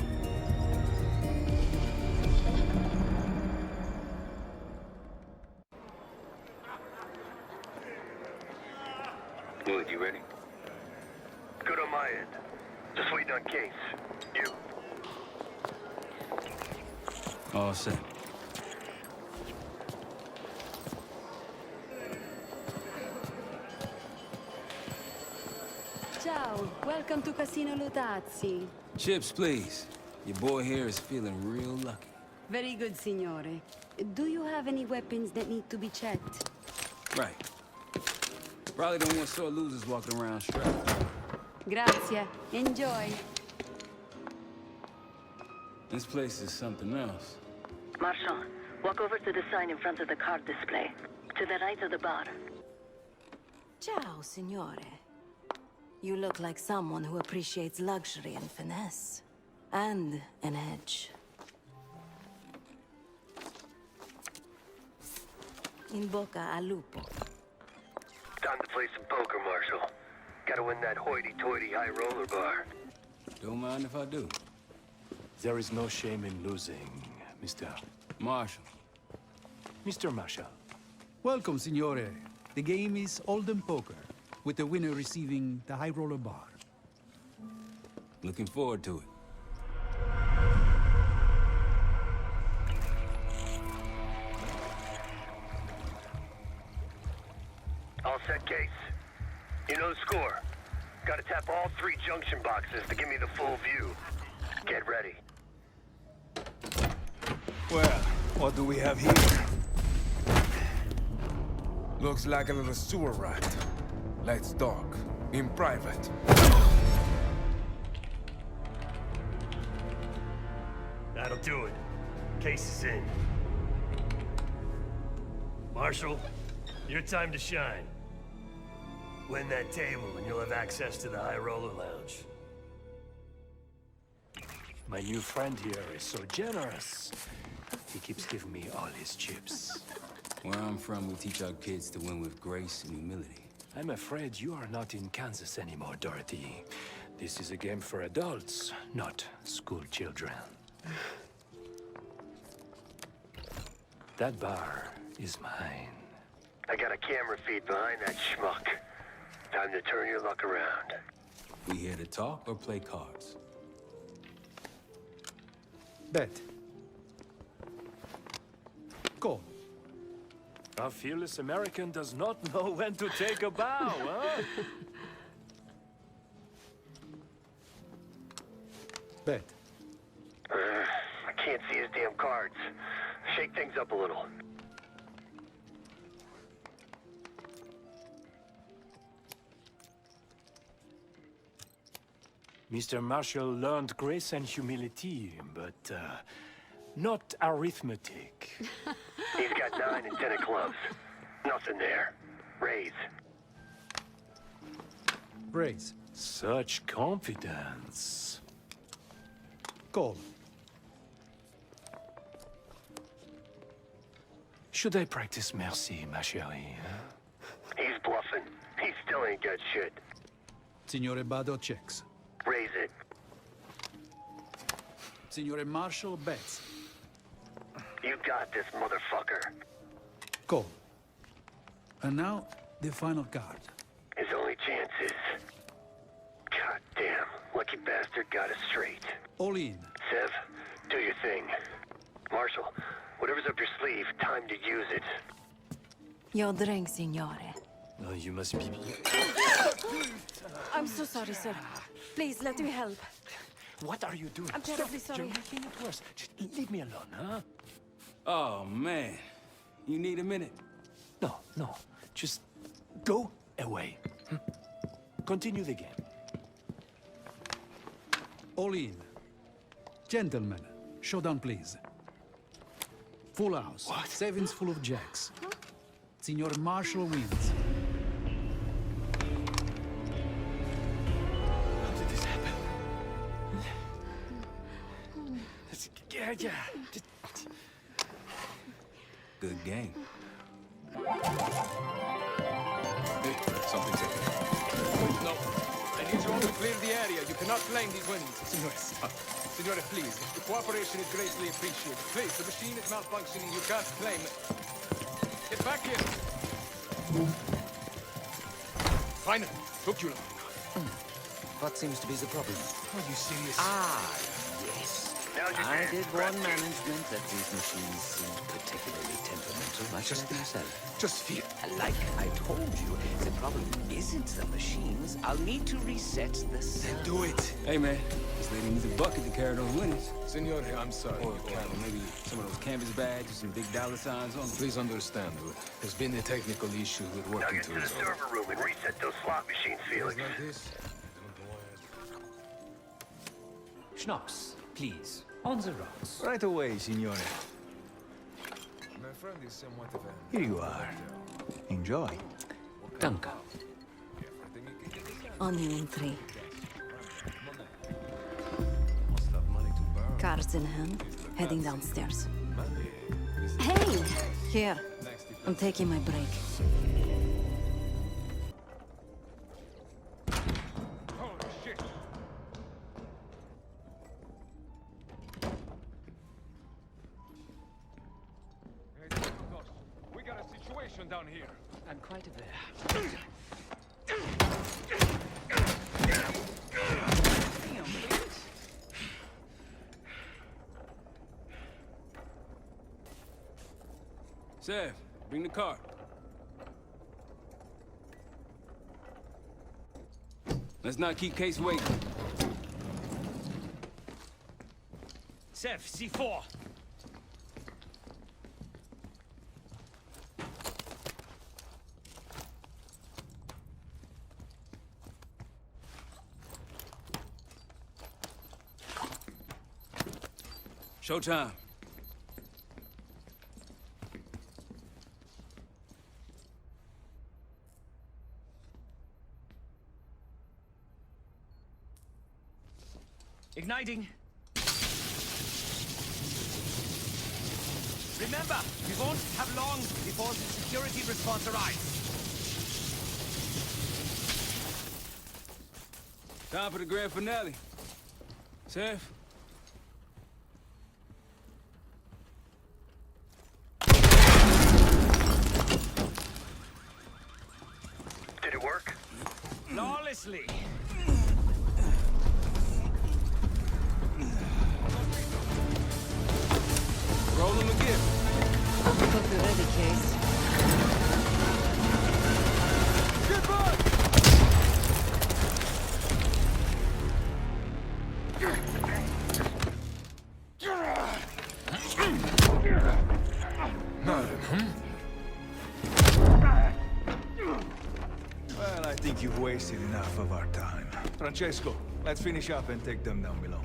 Wood, you ready? Good on my end. Just waiting on Case. You? All set. Ciao, welcome to Casino Lutazzi. Chips, please. Your boy here is feeling real lucky. Very good, signore. Do you have any weapons that need to be checked? Right. Probably don't want sore losers walking around strapped. Grazie. Enjoy. This place is something else. Marshal, walk over to the sign in front of the card display. To the right of the bar. Ciao, signore. You look like someone who appreciates luxury and finesse. And an edge. In bocca al lupo. Time to play some poker, Marshal. Gotta win that hoity-toity high roller bar. Don't mind if I do. There is no shame in losing, Mr. Marshal. Mr. Marshal. Welcome, signore. The game is Hold'em Poker, with the winner receiving the high roller bar. Looking forward to it. All set, Case. You know the score. Gotta tap all 3 junction boxes to give me the full view. Get ready. Well, what do we have here? Looks like a little sewer rat. Let's talk. In private. That'll do it. Case is in. Marshal, your time to shine. Win that table and you'll have access to the High Roller Lounge. My new friend here is so generous. He keeps giving me all his chips. Where I'm from, we teach our kids to win with grace and humility. I'm afraid you are not in Kansas anymore, Dorothy. This is a game for adults, not school children. That bar is mine. I got a camera feed behind that schmuck. Time to turn your luck around. We here to talk or play cards? Bet. Call. A fearless American does not know when to take a bow, huh? Bet. I can't see his damn cards. Shake things up a little. Mr. Marshall learned grace and humility, but not arithmetic. He's got 9 and 10 of clubs. Nothing there. Raise. Raise. Such confidence. Call. Should I practice mercy, ma chérie? Huh? He's bluffing. He still ain't got shit. Signore Bado checks. Raise it. Signore Marshall bets. You got this, motherfucker. Call. And now, the final card. His only chance is... God damn, lucky bastard got us straight. All in. Sev, do your thing. Marshall, whatever's up your sleeve, time to use it. Your drink, signore. Oh, you must be... I'm so sorry, sir. Please, let me help. What are you doing? I'm terribly Stop. sorry. You're making it worse. Just leave me alone, huh? Oh, man. You need a minute? No. Just go away. Continue the game. All in. Gentlemen, showdown, please. Full house. What? Sevens full of jacks. Signor Marshall wins. How did this happen? Yeah. Good game. Hey, something's happening. No. I need you all to clear the area. You cannot claim these winnings. Signores. Signore, please. The cooperation is greatly appreciated. Please, the machine is malfunctioning. You can't claim it. Get back here. Finally. Took you long. What seems to be the problem? Are you serious? Yes. I did warn management that these machines seem particularly temperamental, much like myself. Just feel. Like I told you, the problem isn't the machines. I'll need to reset the cell. Do it. Hey, man. This lady needs a bucket to carry those winnings. Signore, I'm sorry. Or maybe some of those canvas badges with some big dollar signs on them. Please understand, there's been a technical issue with Now working get to the server room and reset those slot machines, Felix. Like this? Schnapps, please. On the rocks. Right away, signore. My friend is somewhat of an... Here you are. Enjoy. Danke. On the entry. Cards in hand, heading downstairs. Hey! Here. I'm taking my break. We got a situation down here. I'm quite aware. Sev, bring the cart. Let's not keep Case waiting. Sev, C4. Showtime. Igniting. Remember, we won't have long before the security response arrives. Time for the grand finale. Sev? Did it work? Flawlessly. Hope you're ready, Case. Well, I think you've wasted enough of our time. Francesco, let's finish up and take them down below.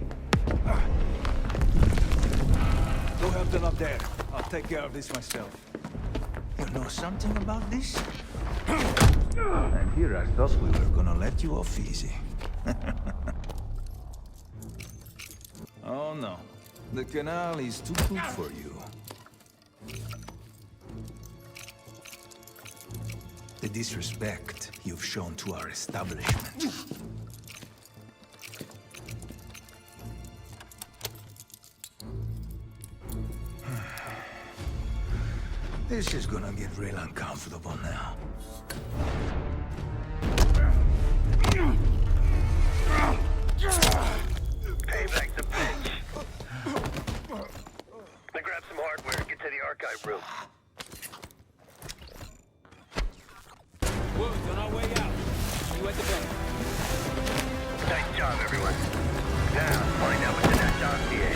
Go help them up there. I'll take care of this myself. You know something about this? And here I thought we were gonna let you off easy. Oh no. The canal is too good for you. The disrespect you've shown to our establishment. This is gonna get real uncomfortable now. Payback's a bitch. Now grab some hardware and get to the archive room. Woods, on our way out. You at the bank. Nice job, everyone. Now, find out what's in that dossier.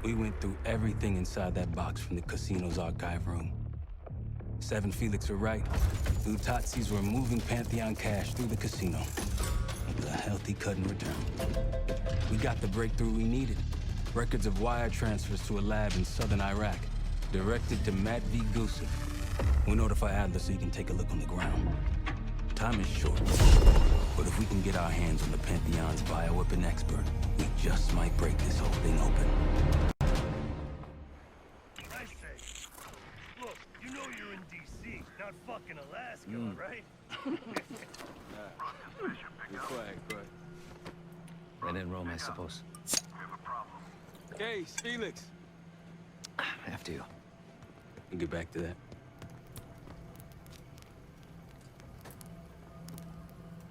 We went through everything inside that box from the casino's archive room. 7 Felix were right. Lutazzi's were moving Pantheon cash through the casino. With a healthy cut in return. We got the breakthrough we needed. Records of wire transfers to a lab in southern Iraq. Directed to Matt V. Gusev. We'll notify Adler so he can take a look on the ground. Time is short. But if we can get our hands on the Pantheon's bioweapon expert, we just might break this whole thing open. I say, look, you know you're in D.C., not fucking Alaska, right? Be quiet, quiet. And in Rome, I suppose. Case, Felix. After you. We'll get back to that.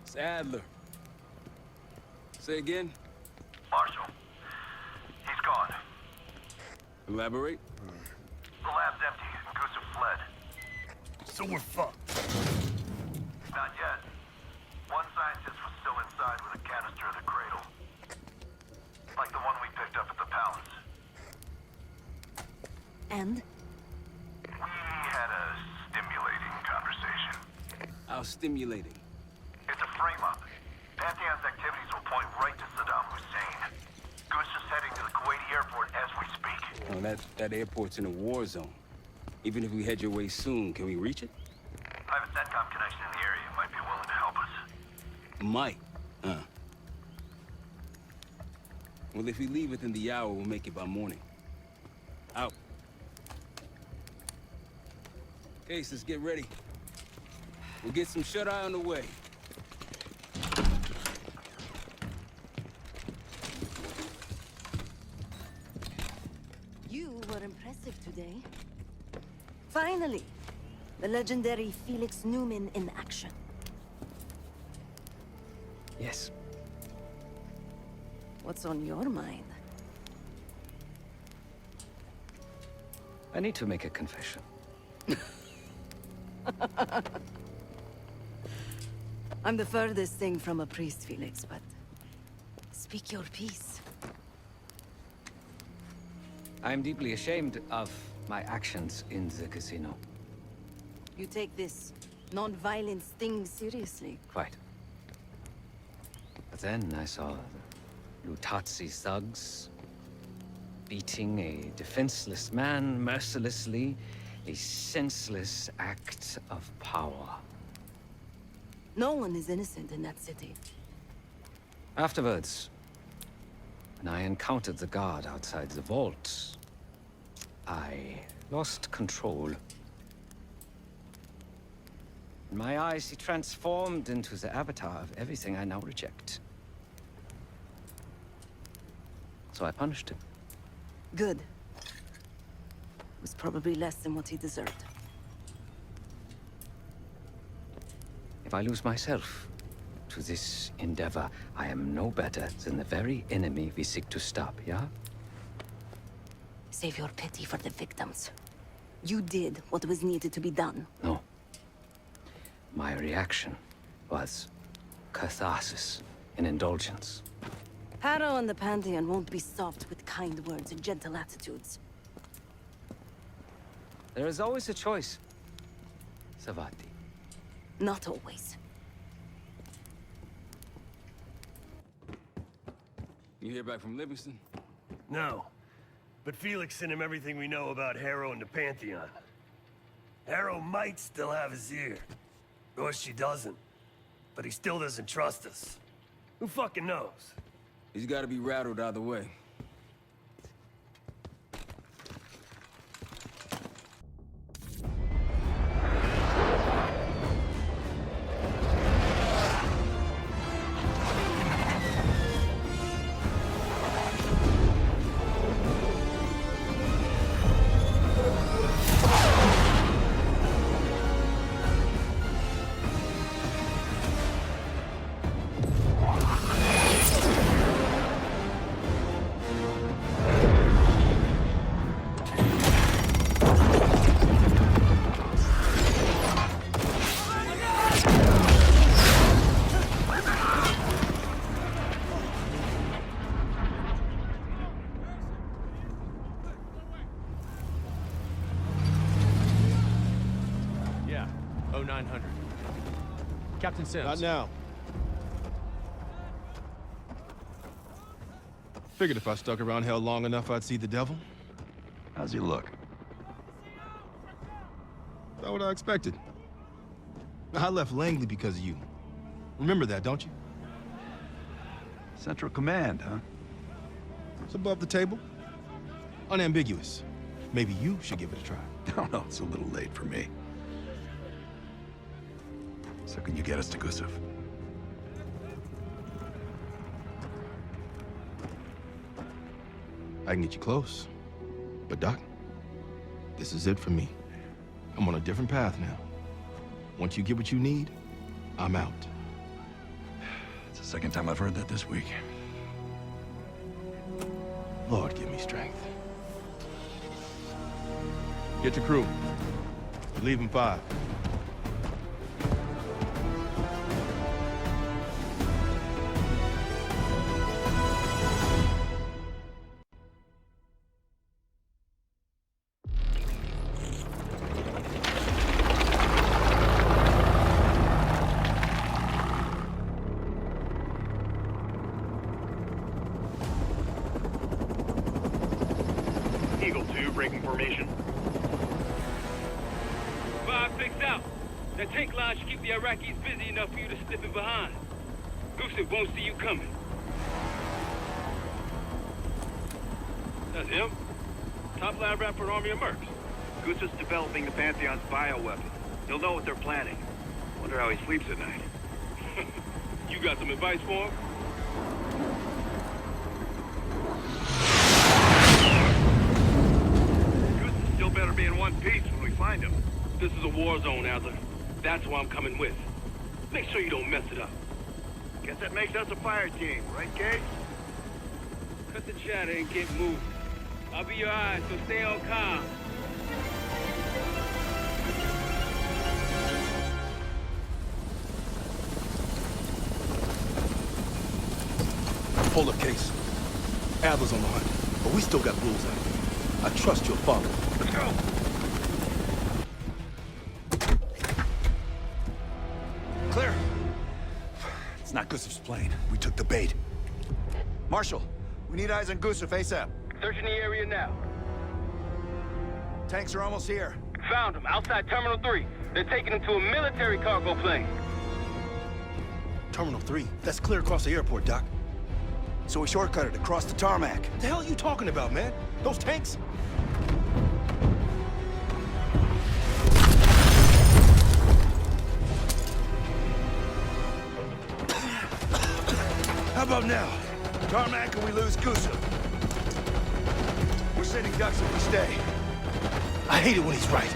It's Adler. Say again? Marshal, he's gone. Elaborate? The lab's empty and Gusev fled. So we're fucked. Not yet. One scientist was still inside with a canister of the cradle. Like the one we picked up at the palace. And? We had a stimulating conversation. How stimulating? It's a frame-up. Pantheon's activities will point right to Saddam Hussein. Gusev's heading to the Kuwaiti airport as we speak. Oh, that airport's in a war zone. Even if we head your way soon, can we reach it? I have a CENTCOM connection in the area. Might be willing to help us. Might. Well, if we leave within the hour, we'll make it by morning. Out. Case, let's get ready. We'll get some shut-eye on the way. You were impressive today. Finally, the legendary Felix Newman in action. Yes. What's on your mind? I need to make a confession. I'm the furthest thing from a priest, Felix, but speak your piece. I'm deeply ashamed of my actions in the casino. You take this non-violence thing seriously. Quite. But then I saw Lutazzi thugs beating a defenseless man mercilessly, a senseless act of power. No one is innocent in that city. Afterwards, when I encountered the guard outside the vault, I lost control. In my eyes, he transformed into the avatar of everything I now reject. So I punished him. Good. It was probably less than what he deserved. If I lose myself to this endeavor, I am no better than the very enemy we seek to stop, yeah? Save your pity for the victims. You did what was needed to be done. No. My reaction was catharsis and indulgence. Harrow and the Pantheon won't be soft with kind words and gentle attitudes. There is always a choice, Savati. Not always. You hear back from Livingston? No. But Felix sent him everything we know about Harrow and the Pantheon. Harrow might still have his ear. Or she doesn't. But he still doesn't trust us. Who fucking knows? He's gotta be rattled either way. Yeah, 0900. Captain Sims. Not now. Figured if I stuck around hell long enough, I'd see the devil. How's he look? About what I expected. I left Langley because of you. Remember that, don't you? Central Command, huh? It's above the table. Unambiguous. Maybe you should give it a try. No, no, it's a little late for me. So can you get us to Gusev? I can get you close. But Doc, this is it for me. I'm on a different path now. Once you get what you need, I'm out. It's the second time I've heard that this week. Lord, give me strength. Get your crew. Leave in 5. Eagle 2, breaking formation. 5-6 out. That tank line should keep the Iraqis busy enough for you to slip in behind. Gusev won't see you coming. That's him. Top lab rat for an army of mercs. Gusev's developing the Pantheon's bioweapon. He'll know what they're planning. Wonder how he sleeps at night. You got some advice for him? Gusev still better be in one piece when we find him. This is a war zone, Adler. That's why I'm coming with. Make sure you don't mess it up. Guess that makes us a fire team, right, Gage? Cut the chatter and get moving. I'll be your eyes, so stay on calm. Hold up, Case. Adler's on the hunt, but we still got rules out here. I trust you'll follow. Let's go! Clear. It's not Gusev's plane. We took the bait. Marshal, we need eyes on Gusev ASAP. Searching the area now. Tanks are almost here. Found him, outside Terminal 3. They're taking him to a military cargo plane. Terminal 3? That's clear across the airport, Doc. So we shortcut it across the tarmac. What the hell are you talking about, man? Those tanks? How about now? Tarmac and we lose Gusev. We're sitting ducks if we stay. I hate it when he's right.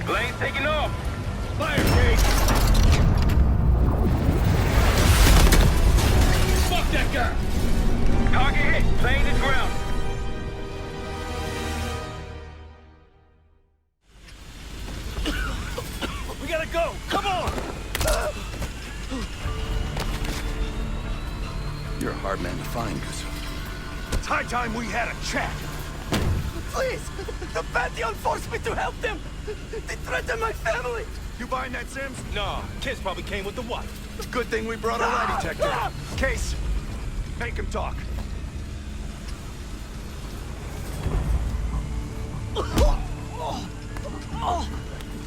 Blade's taking off! Fire, Case! Fuck that guy! Target hit! Plane is ground! We gotta go! Come on! You're a hard man to find, Goose. It's high time we had a chat. Please! The Pantheon forced me to help them! They threatened my family! You buying that, Sims? No. Kids probably came with the what? Good thing we brought a lie detector. Case, make him talk.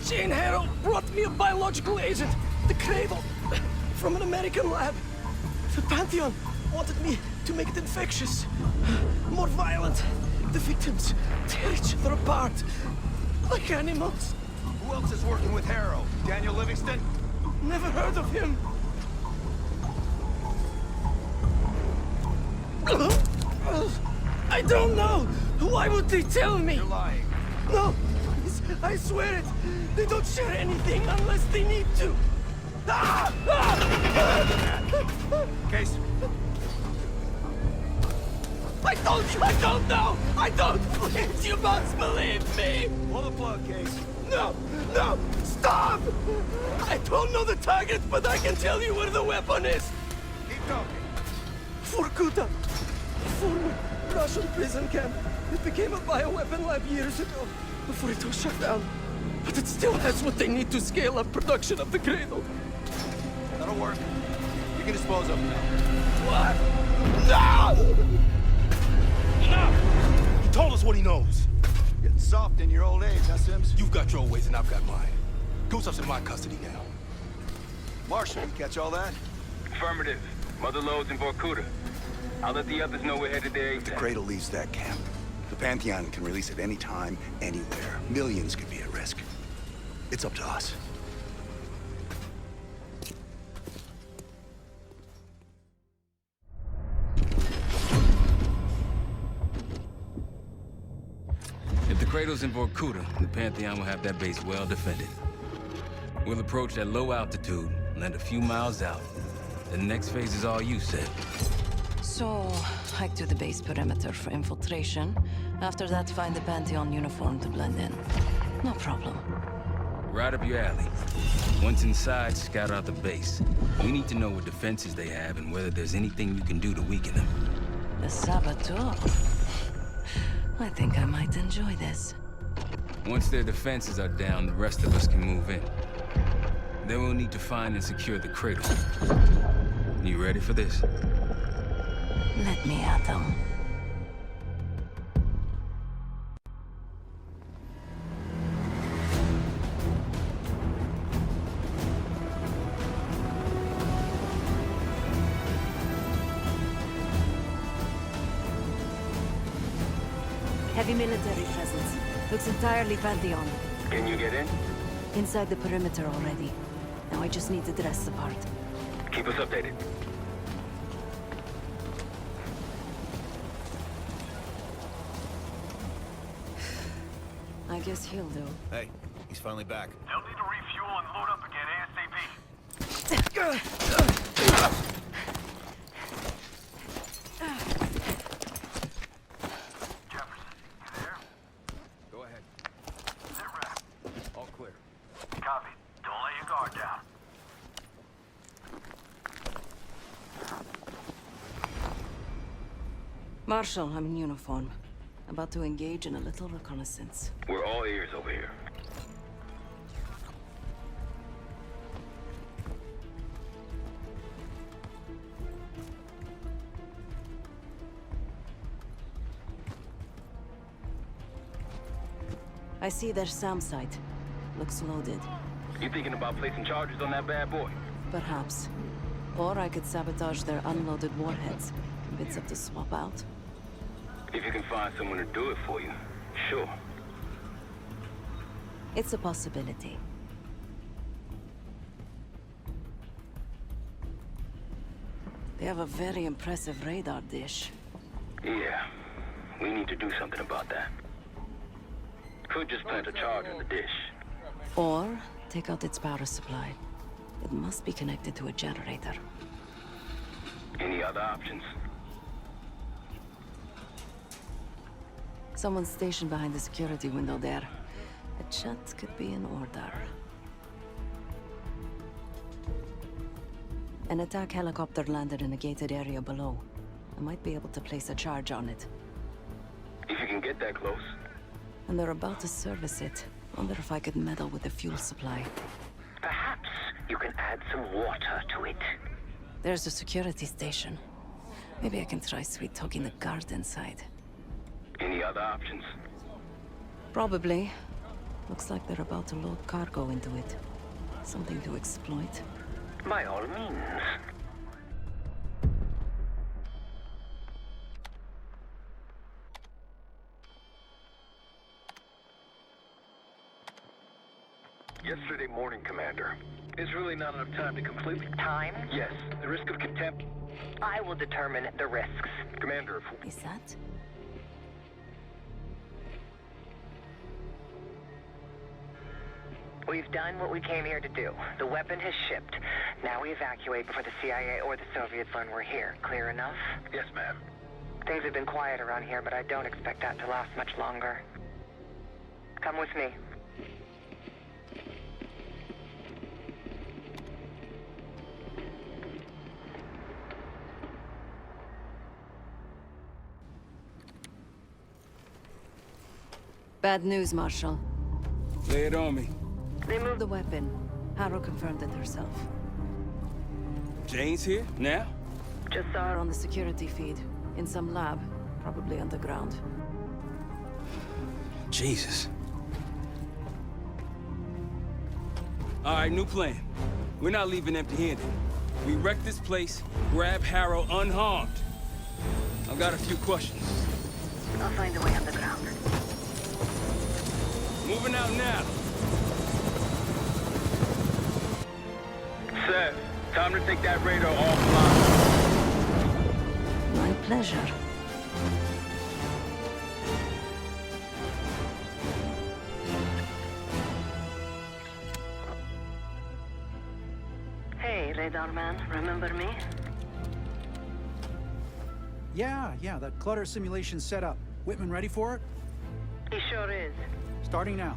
Jane Harrow brought me a biological agent, the Cradle, from an American lab. The Pantheon wanted me to make it infectious, more violent. The victims tear each other apart, like animals. Who else is working with Harrow? Daniel Livingston? Never heard of him. I don't know! Why would they tell me? You're lying. No! I swear it! They don't share anything unless they need to! Case. I told you I don't know! I don't! Please, you must believe me! Pull the plug, Case. No! No! Stop! I don't know the target, but I can tell you where the weapon is! Keep talking. Vorkuta! Former Russian prison camp. It became a bioweapon lab years ago, before it was shut down. But it still has what they need to scale up production of the Cradle. That'll work. You can dispose of him now. What? No! Enough! He told us what he knows. Getting soft in your old age, huh, Sims? You've got your ways and I've got mine. Goosev's in my custody now. Marshall, you catch all that? Affirmative. Mother loads in Vorkuta. I'll let the others know we're headed there. If the Cradle leaves that camp, the Pantheon can release it any time, anywhere. Millions could be at risk. It's up to us. If the Cradle's in Vorkuta, the Pantheon will have that base well defended. We'll approach at low altitude, land a few miles out. The next phase is all you, Sid. So, hike to the base perimeter for infiltration. After that, find the Pantheon uniform to blend in. No problem. Right up your alley. Once inside, scout out the base. We need to know what defenses they have and whether there's anything you can do to weaken them. The Saboteur. I think I might enjoy this. Once their defenses are down, the rest of us can move in. Then we'll need to find and secure the Cradle. You ready for this? Let me at them. Heavy military presence. Looks entirely Pantheon. Can you get in? Inside the perimeter already. Now I just need to dress the part. Keep us updated. I guess he'll do. Hey, he's finally back. They'll need to refuel and load up again ASAP. Jefferson, you there? Go ahead. Sit rep. All clear. Copy. Don't let your guard down. Marshal, I'm in uniform. About to engage in a little reconnaissance. We're all ears over here. I see their SAM site. Looks loaded. You thinking about placing charges on that bad boy? Perhaps. Or I could sabotage their unloaded warheads. Convince them to swap out. If you can find someone to do it for you, sure. It's a possibility. They have a very impressive radar dish. Yeah, we need to do something about that. Could just plant a charge in the dish. Or take out its power supply. It must be connected to a generator. Any other options? Someone's stationed behind the security window there. A chat could be in order. An attack helicopter landed in a gated area below. I might be able to place a charge on it. If you can get that close. And they're about to service it. Wonder if I could meddle with the fuel supply. Perhaps you can add some water to it. There's a security station. Maybe I can try sweet-talking the guard inside. Any other options? Probably. Looks like they're about to load cargo into it. Something to exploit. By all means. Yesterday morning, Commander. There's really not enough time to completely... Time? Yes. The risk of contempt... I will determine the risks. Commander, if... Is that? We've done what we came here to do. The weapon has shipped. Now we evacuate before the CIA or the Soviets learn we're here. Clear enough? Yes, ma'am. Things have been quiet around here, but I don't expect that to last much longer. Come with me. Bad news, Marshal. Lay it on me. They moved the weapon. Harrow confirmed it herself. Jane's here? Now? Just saw her on the security feed. In some lab. Probably underground. Jesus. All right, new plan. We're not leaving empty-handed. We wreck this place, grab Harrow unharmed. I've got a few questions. I'll find a way underground. Moving out now. Sir, time to take that radar offline. My pleasure. Hey, Radar Man, remember me? Yeah, that clutter simulation's set up. Whitman ready for it? He sure is. Starting now.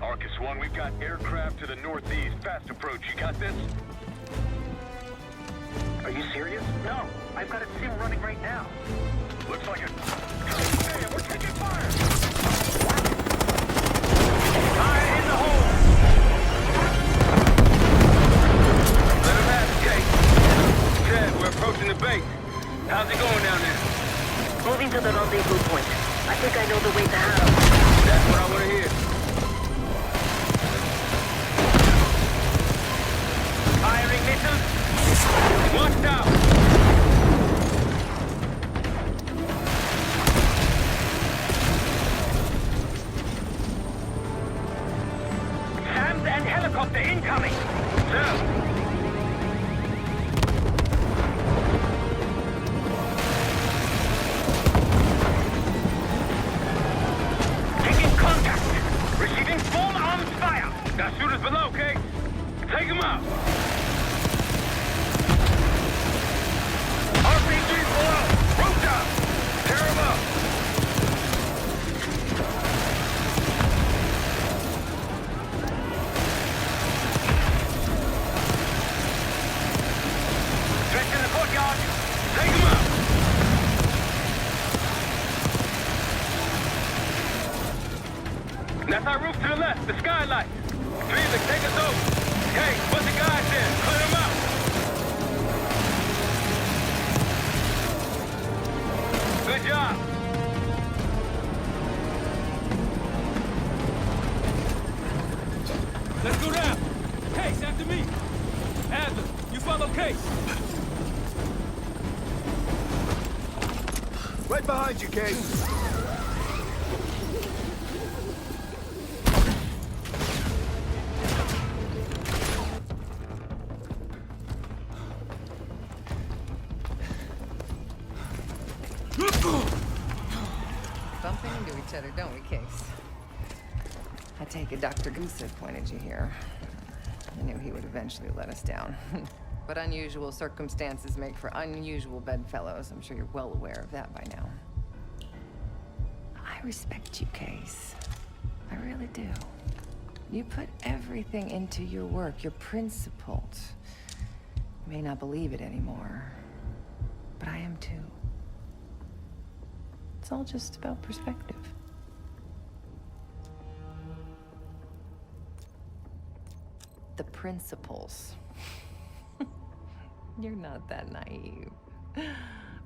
Arcus 1, we've got aircraft to the northeast. Fast approach. You got this? Are you serious? No, I've got a sim running right now. Looks like a... Hey, we're taking fire! Fire in the hole! Let him have it, Kate. Chad, we're approaching the base. How's it going down there? Moving to the rendezvous point. I think I know the way to Harrow. That's what I want to hear. Firing missiles. Watch out! SAMs and helicopter incoming! Sir! Taking contact! Receiving full arms fire! Got shooters below, Kate. Take them out. RPGs below! Roof down! Tear them up. Threats in the courtyard! Take them out. That's our roof to the left, the skylight. Felix, take us over. Hey, put the guys in. Clear them out. Good job. Let's go down. Case, after me. Adler, you follow Case. Right behind you, Case. better, don't we, Case? I take it Dr. Gusev pointed you here. I knew he would eventually let us down. But unusual circumstances make for unusual bedfellows. I'm sure you're well aware of that by now. I respect you, Case. I really do. You put everything into your work. You're principled. You may not believe it anymore, but I am too. It's all just about perspective. The principles. You're not that naive.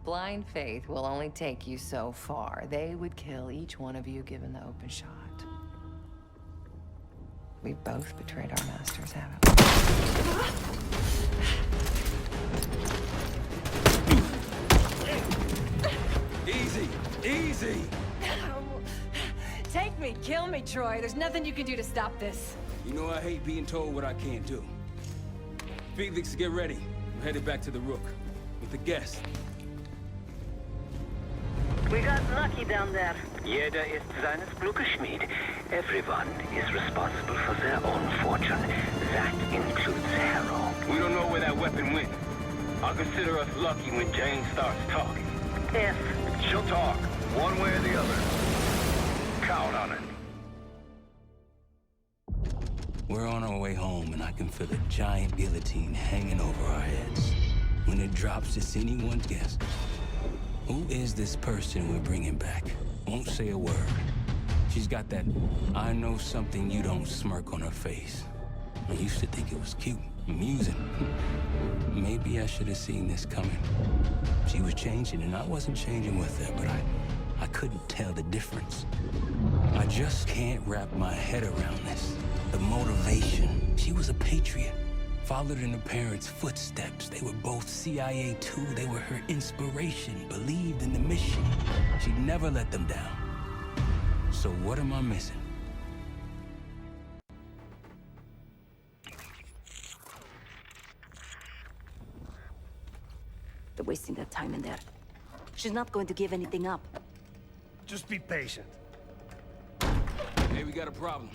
Blind faith will only take you so far. They would kill each one of you given the open shot. We've both betrayed our masters, haven't we? Easy! Easy! Take me, kill me, Troy. There's nothing you can do to stop this. You know I hate being told what I can't do. Felix, get ready. We're headed back to the Rook with the guest. We got lucky down there. Jeder ist seines Glückes Schmied. Everyone is responsible for their own fortune. That includes Harrow. We don't know where that weapon went. I'll consider us lucky when Jane starts talking. If she'll talk, one way or the other. Count on it. We're on our way home, and I can feel a giant guillotine hanging over our heads. When it drops, it's anyone's guess. Who is this person we're bringing back? Won't say a word. She's got that I know something you don't smirk on her face. I used to think it was cute, amusing. Maybe I should have seen this coming. She was changing, and I wasn't changing with her, but I couldn't tell the difference. I just can't wrap my head around this. The motivation. She was a patriot. Followed in her parents' footsteps. They were both CIA too. They were her inspiration. Believed in the mission. She never let them down. So what am I missing? They're wasting their time in there. She's not going to give anything up. Just be patient. Hey, we got a problem.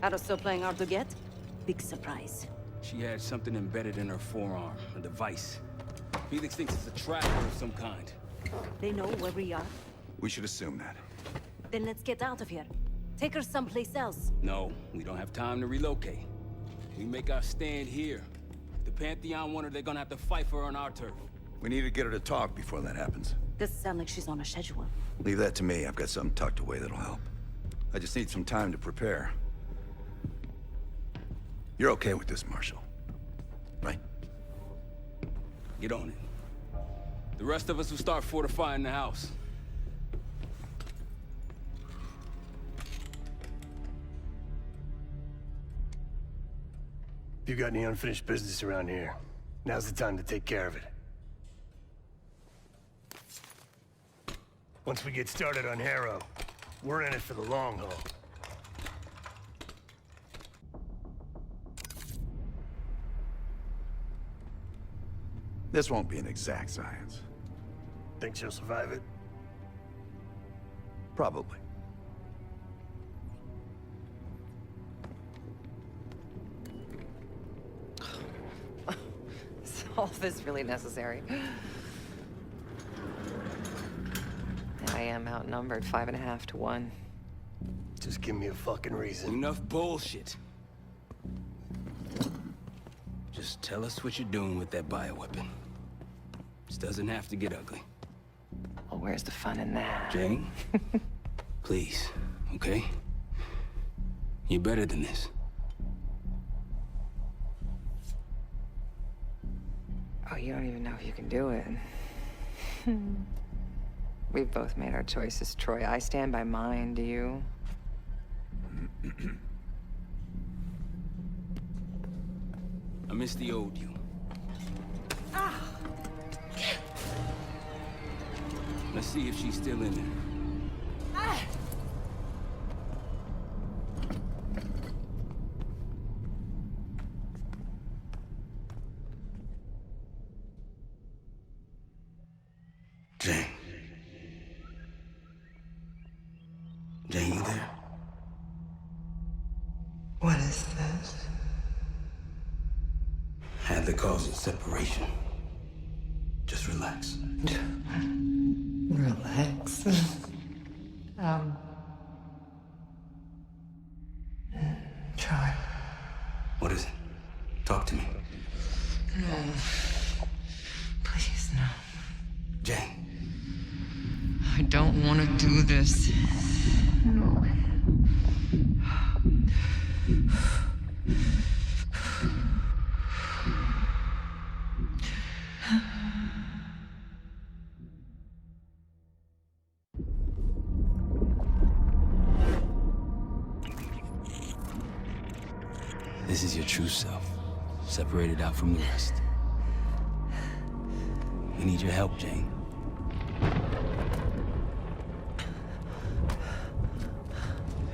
Harrow's still playing hard to get? Big surprise. She had something embedded in her forearm, a device. Felix thinks it's a tracker of some kind. They know where we are. We should assume that. Then let's get out of here. Take her someplace else. No, we don't have time to relocate. We make our stand here. If the Pantheon want her, they're gonna have to fight for her on our turf. We need to get her to talk before that happens. Doesn't sound like she's on a schedule. Leave that to me. I've got something tucked away that'll help. I just need some time to prepare. You're okay with this, Marshal, right? Get on it. The rest of us will start fortifying the house. If you got any unfinished business around here, now's the time to take care of it. Once we get started on Harrow, we're in it for the long haul. This won't be an exact science. Think she'll survive it? Probably. Is all this really necessary? I am outnumbered 5.5 to 1. Just give me a fucking reason. Enough bullshit. Just tell us what you're doing with that bioweapon. This doesn't have to get ugly. Well, where's the fun in that? Jane? Please, okay? You're better than this. Oh, you don't even know if you can do it. We've both made our choices, Troy. I stand by mine, do you? I miss the old you. Let's see if she's still in there. Jane. What is this? Had the cause of separation. Just relax. Relax. Try. What is it? Talk to me. No. Please, no. Jane. I don't want to do this. No. This is your true self, separated out from the rest. We need your help, Jane.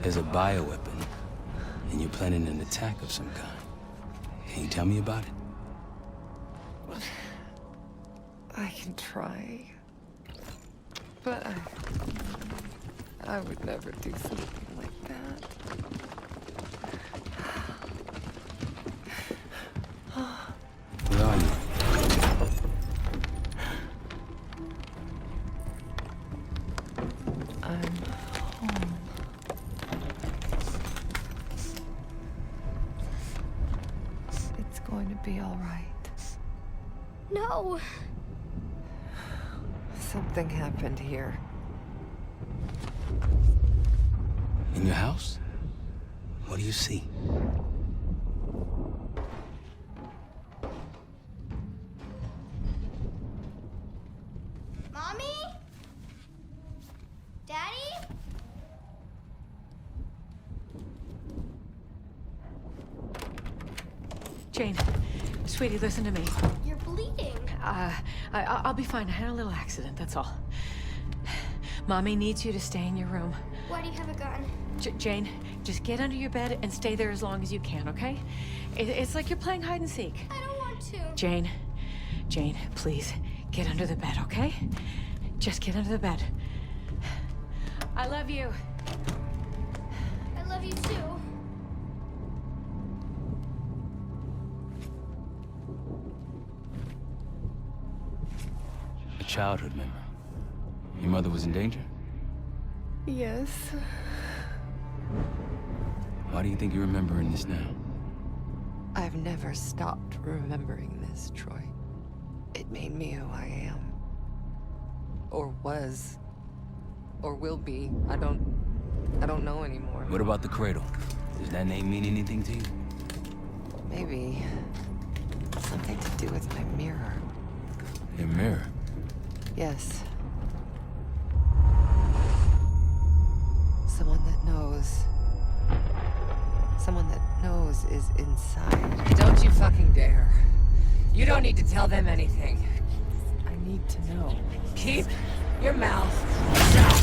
There's a bioweapon, and you're planning an attack of some kind. Can you tell me about it? I can try. But I would never do something like that. Where are you? I'm home. It's going to be all right. No! Something happened here. In your house? What do you see? Mommy? Daddy? Jane, sweetie, listen to me. You're bleeding. I'll be fine. I had a little accident, that's all. Mommy needs you to stay in your room. Why do you have a gun? Jane, just get under your bed and stay there as long as you can, okay? It's like you're playing hide and seek. I don't want to. Jane, please, get under the bed, okay? Just get under the bed. I love you. I love you too. A childhood memory. Your mother was in danger? Yes. Why do you think you're remembering this now? I've never stopped remembering this, Troy. It made me who I am. Or was. Or will be. I don't know anymore. What about the cradle? Does that name mean anything to you? Maybe something to do with my mirror. Your mirror? Yes. Someone that knows. Someone that knows is inside. Don't you fucking dare. You don't need to tell them anything. I need to know. Keep your mouth shut.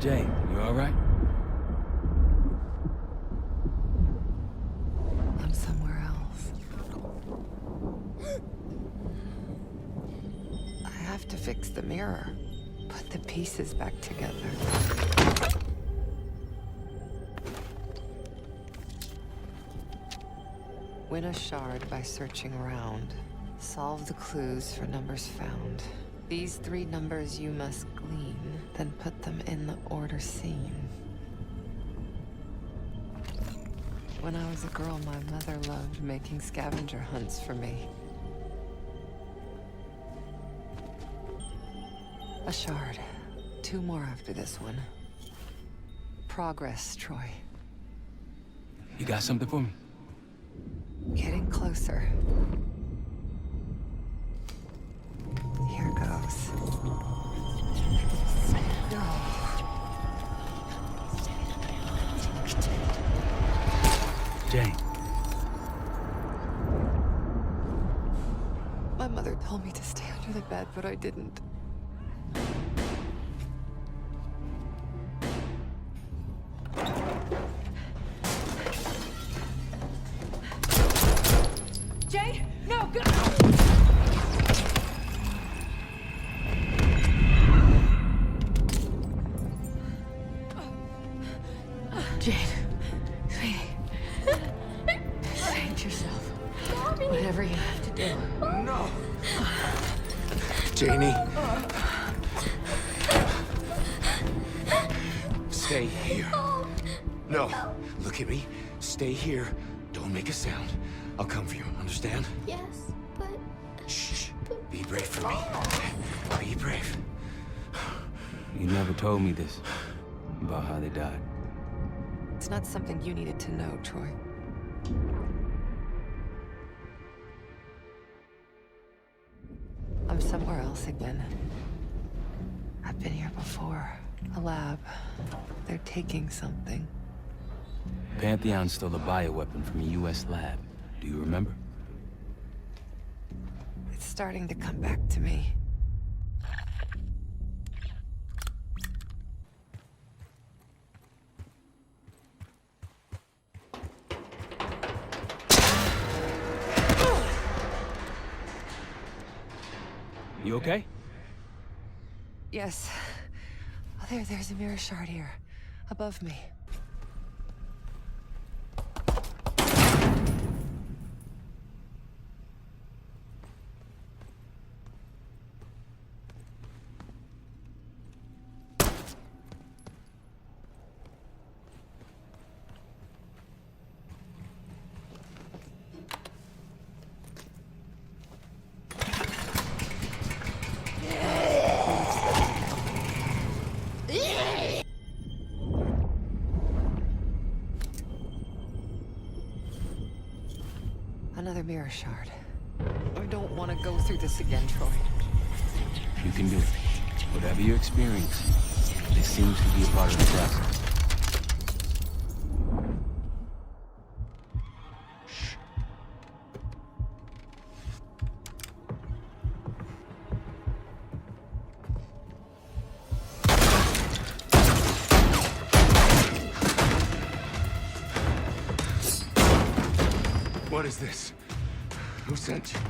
Jane, you all right? I'm somewhere else. I have to fix the mirror. Put the pieces back together. Win a shard by searching around. Solve the clues for numbers found. These 3 numbers you must glean, then put them in the order seen. When I was a girl, my mother loved making scavenger hunts for me. A shard. 2 more after this one. Progress, Troy. You got something for me? Getting closer. Here goes. No. Jane. My mother told me to stay under the bed, but I didn't. Jane, no, go! Jane. Sweetie. Save yourself. Whatever you have to do. No! Janie. Stay here. No. Look at me. Stay here. Don't make a sound. I'll come for you, understand? Yes, but... Shh. Be brave for me. Be brave. You never told me this, about how they died. It's not something you needed to know, Troy. I'm somewhere else again. I've been here before. A lab. They're taking something. Pantheon stole a bioweapon from a U.S. lab. Do you remember? It's starting to come back to me. You okay? Yes. Oh, there's a mirror shard here. Above me. Another mirror shard. I don't want to go through this again, Troy. You can do it. Whatever your experience, this seems to be a part of the process. What is this? Who sent you?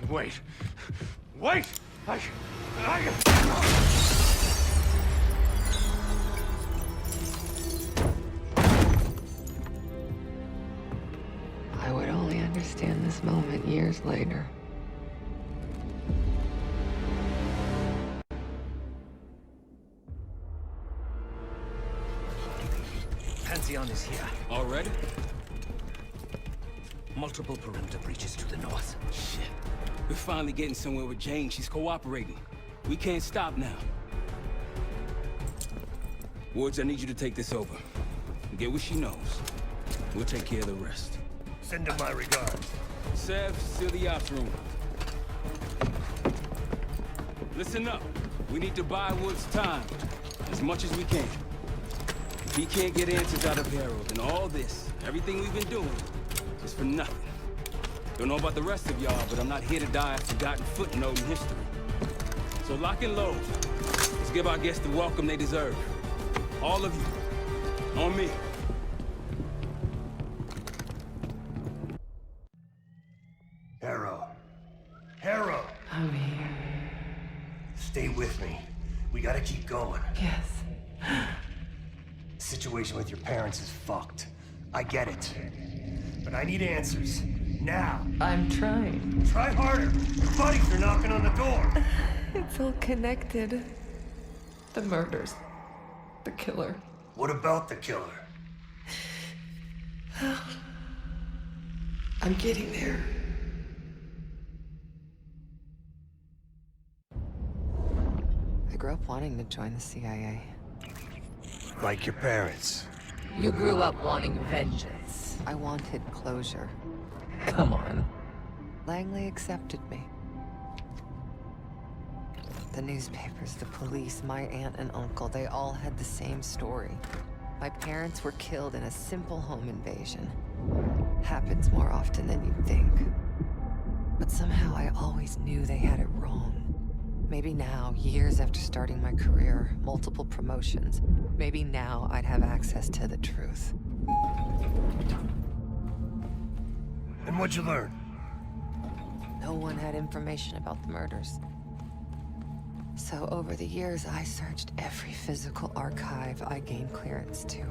Wait. Wait! I would only understand this moment years later. Pantheon is here. Already? Multiple perimeter breaches to the north. Shit. We're finally getting somewhere with Jane. She's cooperating. We can't stop now. Woods, I need you to take this over. Get what she knows. We'll take care of the rest. Send him my regards. Sev, seal the ops room. Listen up. We need to buy Woods time. As much as we can. If he can't get answers out of Harold, then all this, everything we've been doing, is for nothing. Don't know about the rest of y'all, but I'm not here to die a forgotten footnote in history. So lock and load. Let's give our guests the welcome they deserve. All of you. On me. Harrow! I'm here. Stay with me. We gotta keep going. Yes. The situation with your parents is fucked. I get it. But I need answers. Now. I'm trying. Try harder. Your buddies are knocking on the door. It's all connected. The murders. The killer. What about the killer? I'm getting there. I grew up wanting to join the CIA. Like your parents. You grew up wanting vengeance. I wanted closure. Come on. Langley accepted me. The newspapers, the police, my aunt and uncle, they all had the same story. My parents were killed in a simple home invasion. Happens more often than you'd think. But somehow I always knew they had it wrong. Maybe now, years after starting my career, multiple promotions, maybe now I'd have access to the truth. And what'd you learn? No one had information about the murders. So over the years, I searched every physical archive I gained clearance to.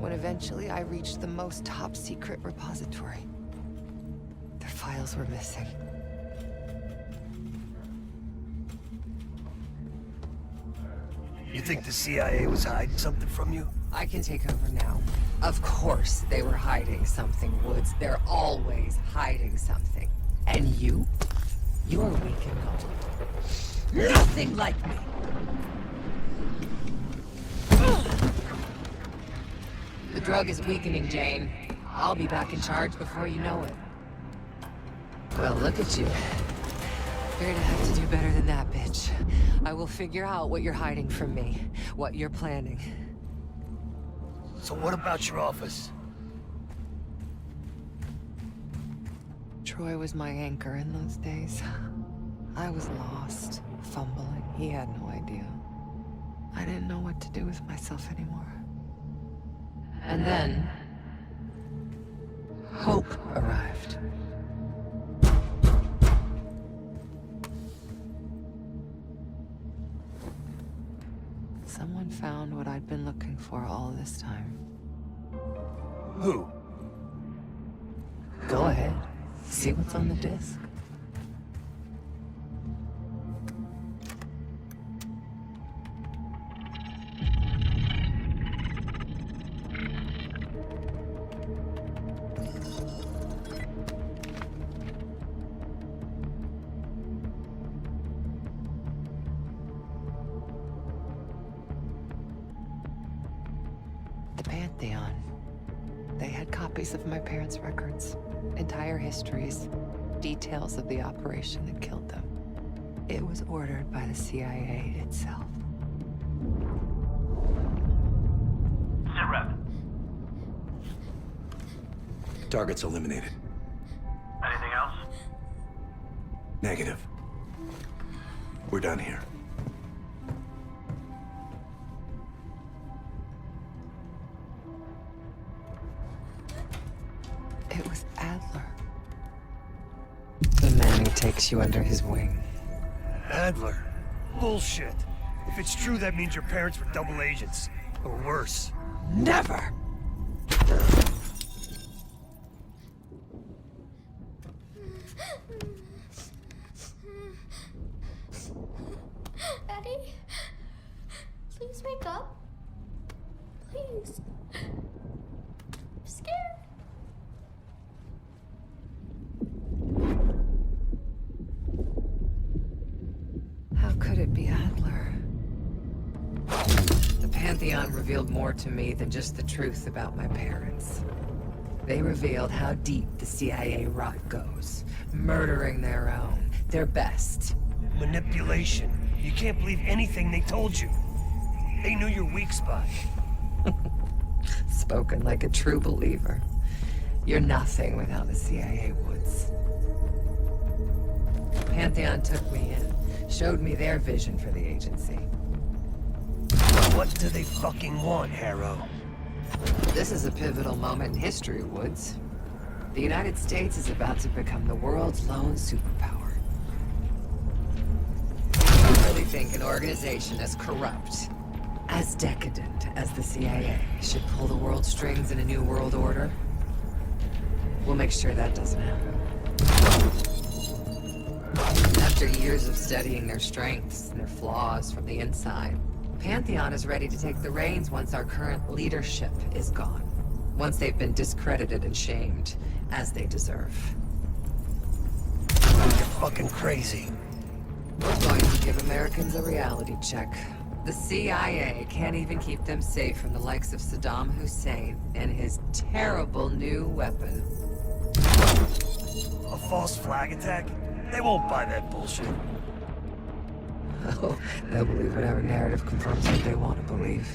When eventually I reached the most top-secret repository, their files were missing. You think the CIA was hiding something from you? I can take over now. Of course they were hiding something, Woods. They're always hiding something. And you? You're weak and cold. Nothing like me! The drug is weakening, Jane. I'll be back in charge before you know it. Well, look at you. You're gonna have to do better than that, bitch. I will figure out what you're hiding from me, what you're planning. So what about your office? Troy was my anchor in those days. I was lost, fumbling. He had no idea. I didn't know what to do with myself anymore. And then, hope arrived. Someone found what I'd been looking for all this time. Who? Go ahead. See what's on the disc. The Pantheon. They had copies of my parents' records, entire histories, details of the operation that killed them. It was ordered by the CIA itself. Sit rep. Target's eliminated. Anything else? Negative. We're done here. It was Adler. The man who takes you under his wing. Adler? Bullshit. If it's true, that means your parents were double agents. Or worse. Never! Daddy? Please wake up. Please. I'm scared. How could it be Adler? The Pantheon revealed more to me than just the truth about my parents. They revealed how deep the CIA rot goes, murdering their own, their best. Manipulation. You can't believe anything they told you. They knew your weak spot. Spoken like a true believer. You're nothing without the CIA, Woods. Pantheon took me in, showed me their vision for the agency. What do they fucking want, Harrow? This is a pivotal moment in history, Woods. The United States is about to become the world's lone superpower. I really think an organization as corrupt, as decadent as the CIA should pull the world strings in a new world order. We'll make sure that doesn't happen. After years of studying their strengths and their flaws from the inside, Pantheon is ready to take the reins once our current leadership is gone. Once they've been discredited and shamed, as they deserve. You're fucking crazy. We're going to give Americans a reality check. The CIA can't even keep them safe from the likes of Saddam Hussein and his terrible new weapon. A false flag attack? They won't buy that bullshit. Oh, they'll believe whatever narrative confirms what they want to believe.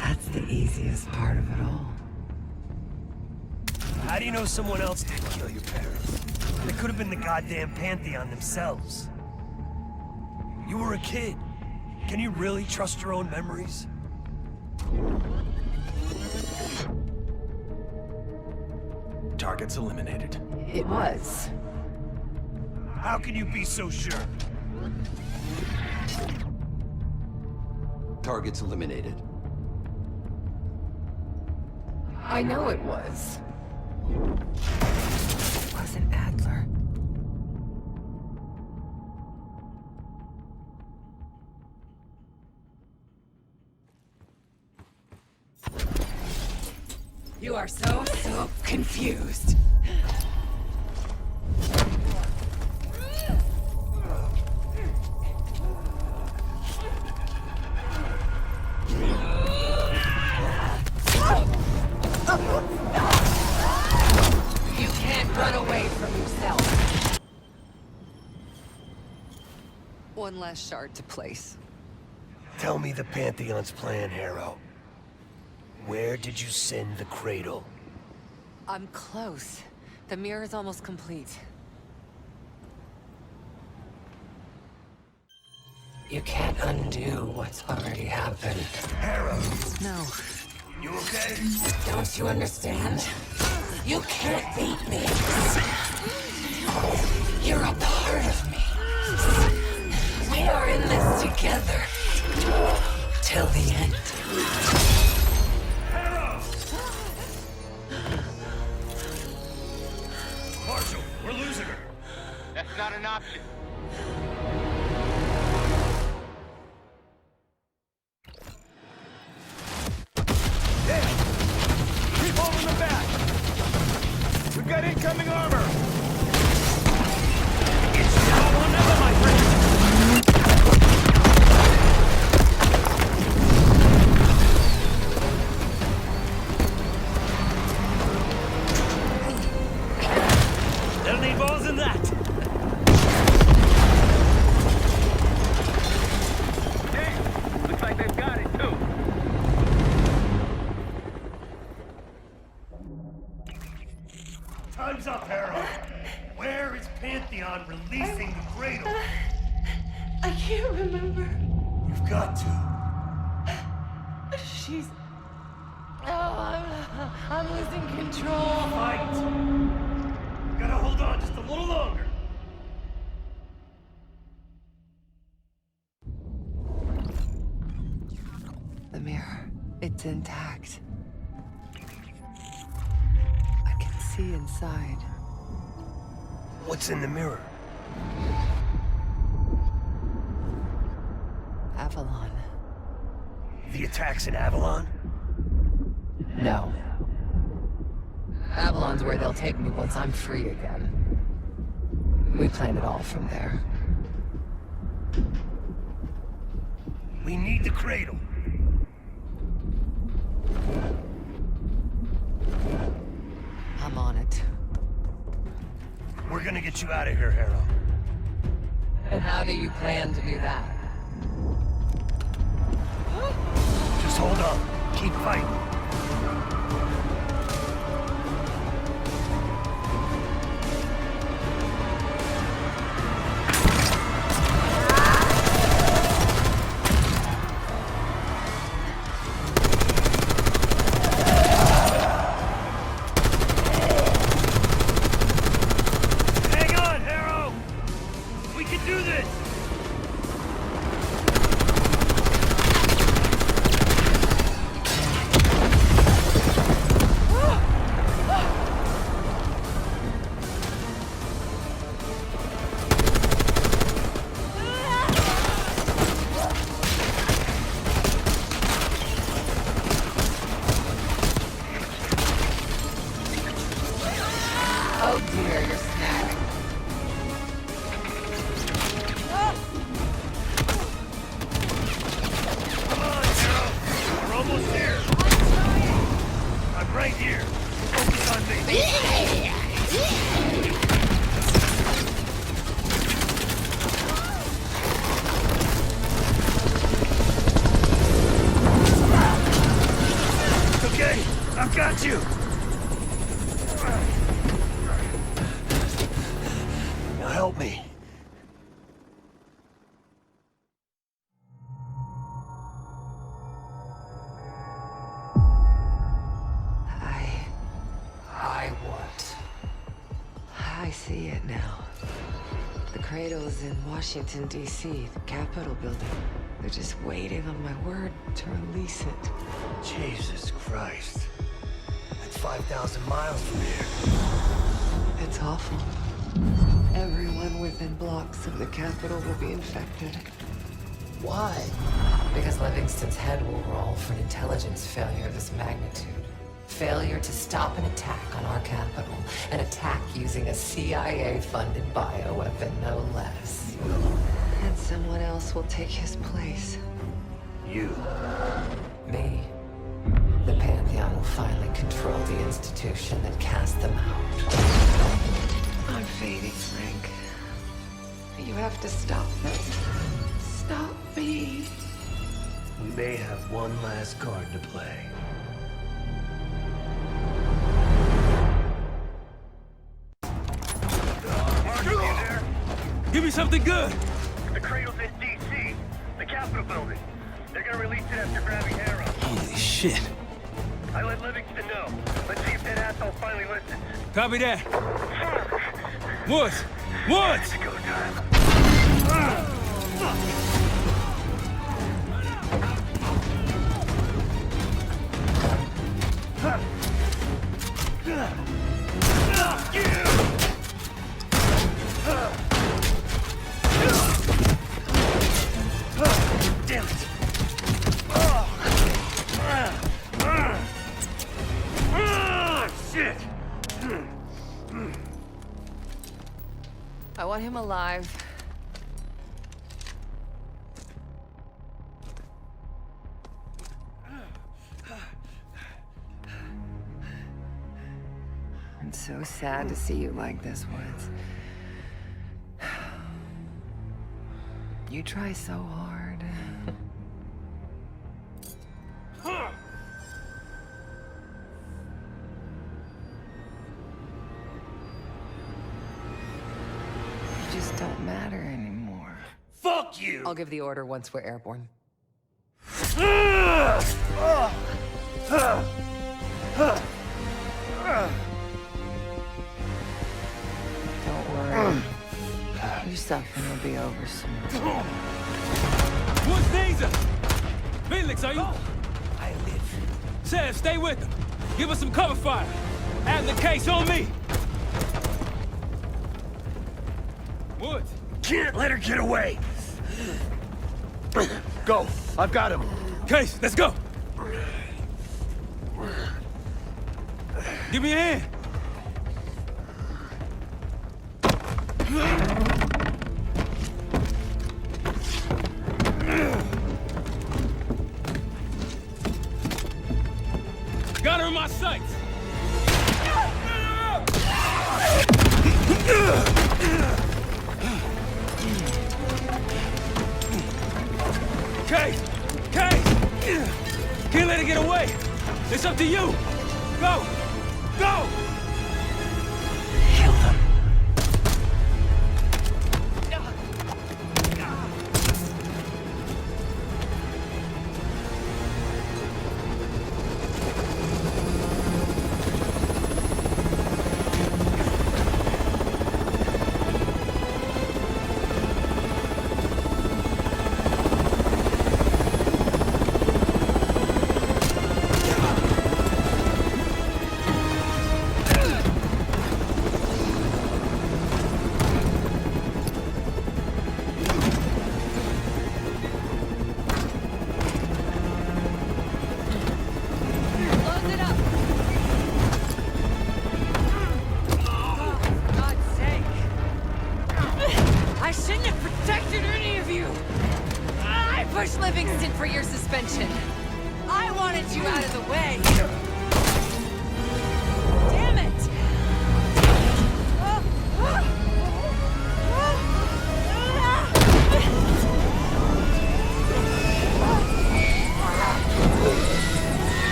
That's the easiest part of it all. How do you know someone else didn't kill your parents? They could have been the goddamn Pantheon themselves. You were a kid. Can you really trust your own memories? Target's eliminated. It was. How can you be so sure? Target's eliminated. I know it was. It wasn't Adler. You are so confused. You can't run away from yourself. One last shard to place. Tell me the Pantheon's plan, Harrow. Where did you send the cradle? I'm close. The mirror's almost complete. You can't undo what's already happened. Harrow! No. You okay? Don't you understand? You can't beat me. You're a part of me. We are in this together. Till the end. Marshall, we're losing her. That's not an option. Keep holding them back! We've got incoming armor! It's now or never, my friend! There'll need balls in that! Hey, looks like they've got it, too. Time's up, Harrow. Where is Pantheon releasing the cradle? I can't remember. You've got to. She's... Oh, I'm losing control. Fight! Gotta hold on just a little longer. The mirror, it's intact. I can see inside. What's in the mirror? Avalon. The attacks in Avalon? No. Avalon's where they'll take me once I'm free again. We plan it all from there. We need the cradle. I'm on it. We're gonna get you out of here, Harrow. And how do you plan to do that? Just hold on. Keep fighting. Hang on, Harrow! We can do this! Oh dear, you're snapping. Come on, Harrow! We're almost there! I'm right here. Focus on me. It's okay. I've got you. Now help me. see it now. The cradle's in Washington, D.C., the Capitol building. They're just waiting on my word to release it. Jesus Christ. That's 5,000 miles from here. It's awful. Everyone within blocks of the Capitol will be infected. Why? Because Livingston's head will roll for an intelligence failure of this magnitude. Failure to stop an attack on our capital. An attack using a CIA-funded bioweapon, no less. And someone else will take his place. You. Me. The Pantheon will finally control the institution that cast them out. I'm fading, Frank. You have to stop it. Stop me. We may have one last card to play. Give me something good! The cradle's in D.C., the Capitol building. They're gonna release it after grabbing Harrow. Holy shit. I let Livingston know. Let's see if that asshole finally listens. Copy that. Woods! Woods! Go time. Damn it! Shit! I want him alive. I'm so sad to see you like this, Woods. You try so hard. You just don't matter anymore. Fuck you! I'll give the order once we're airborne. Don't worry. Your suffering will be over soon. Woods Danger! Felix, are you? I live. Sev, stay with them. Give us some cover fire. Have the case on me. Woods. Can't let her get away. Go. I've got him. Case, let's go. Give me a hand. Got her in my sights. Case! Case! Can't let her get away! It's up to you! Go! Go! Kill them. Livingston for your suspension. I wanted you out of the way. Damn it!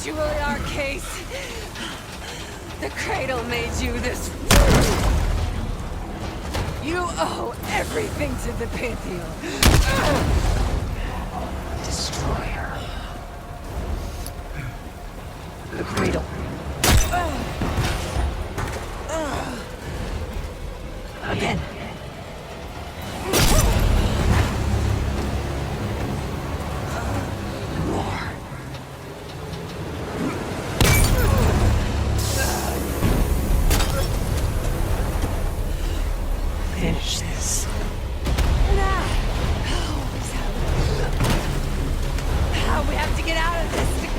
truly are, Case. The Cradle made you this. You owe everything to the Pantheon. Destroy her. The Cradle. Again. More. Finish this. We have to get out of this together.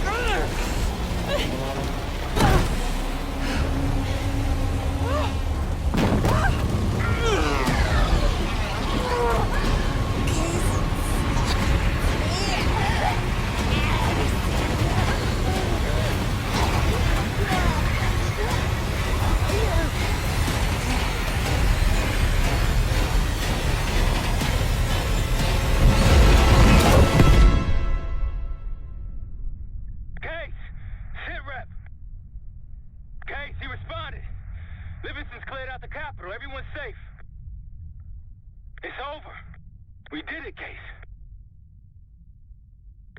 Livingston's cleared out the capital. Everyone's safe. It's over. We did it, Case.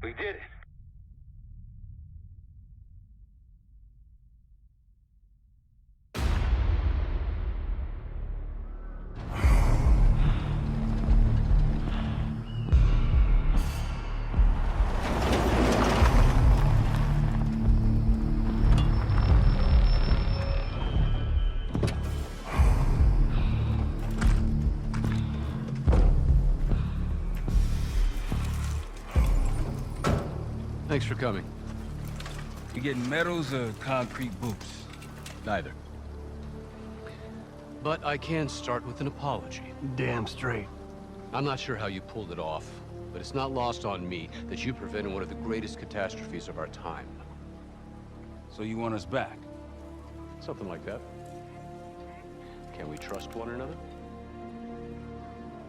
We did it. Thanks for coming. You getting medals or concrete boots? Neither. But I can start with an apology. Damn straight. I'm not sure how you pulled it off, but it's not lost on me that you prevented one of the greatest catastrophes of our time. So you want us back? Something like that. Can we trust one another?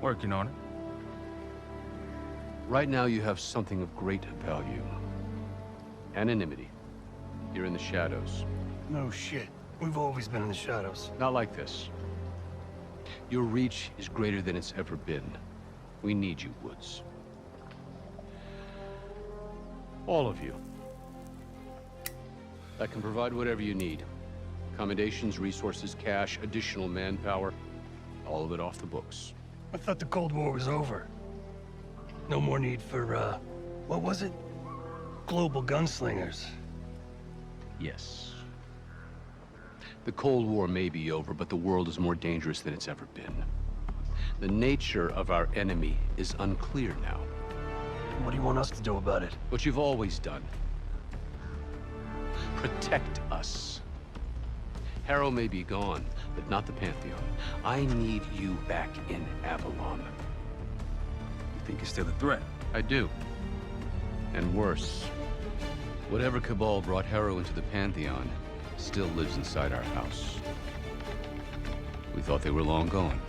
Working on it. Right now you have something of great value. Anonymity. You're in the shadows. No shit. We've always been in the shadows. Not like this. Your reach is greater than it's ever been. We need you, Woods. All of you. I can provide whatever you need. Accommodations, resources, cash, additional manpower. All of it off the books. I thought the Cold War was over. No more need for, what was it? Global gunslingers. Yes. The Cold War may be over, but the world is more dangerous than it's ever been. The nature of our enemy is unclear now. What do you want us to do about it? What you've always done. Protect us. Harrow may be gone, but not the Pantheon. I need you back in Avalon. You think you're still a threat? I do. And worse. Whatever cabal brought Harrow into the Pantheon still lives inside our house. We thought they were long gone.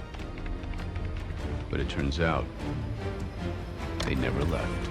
But it turns out, they never left.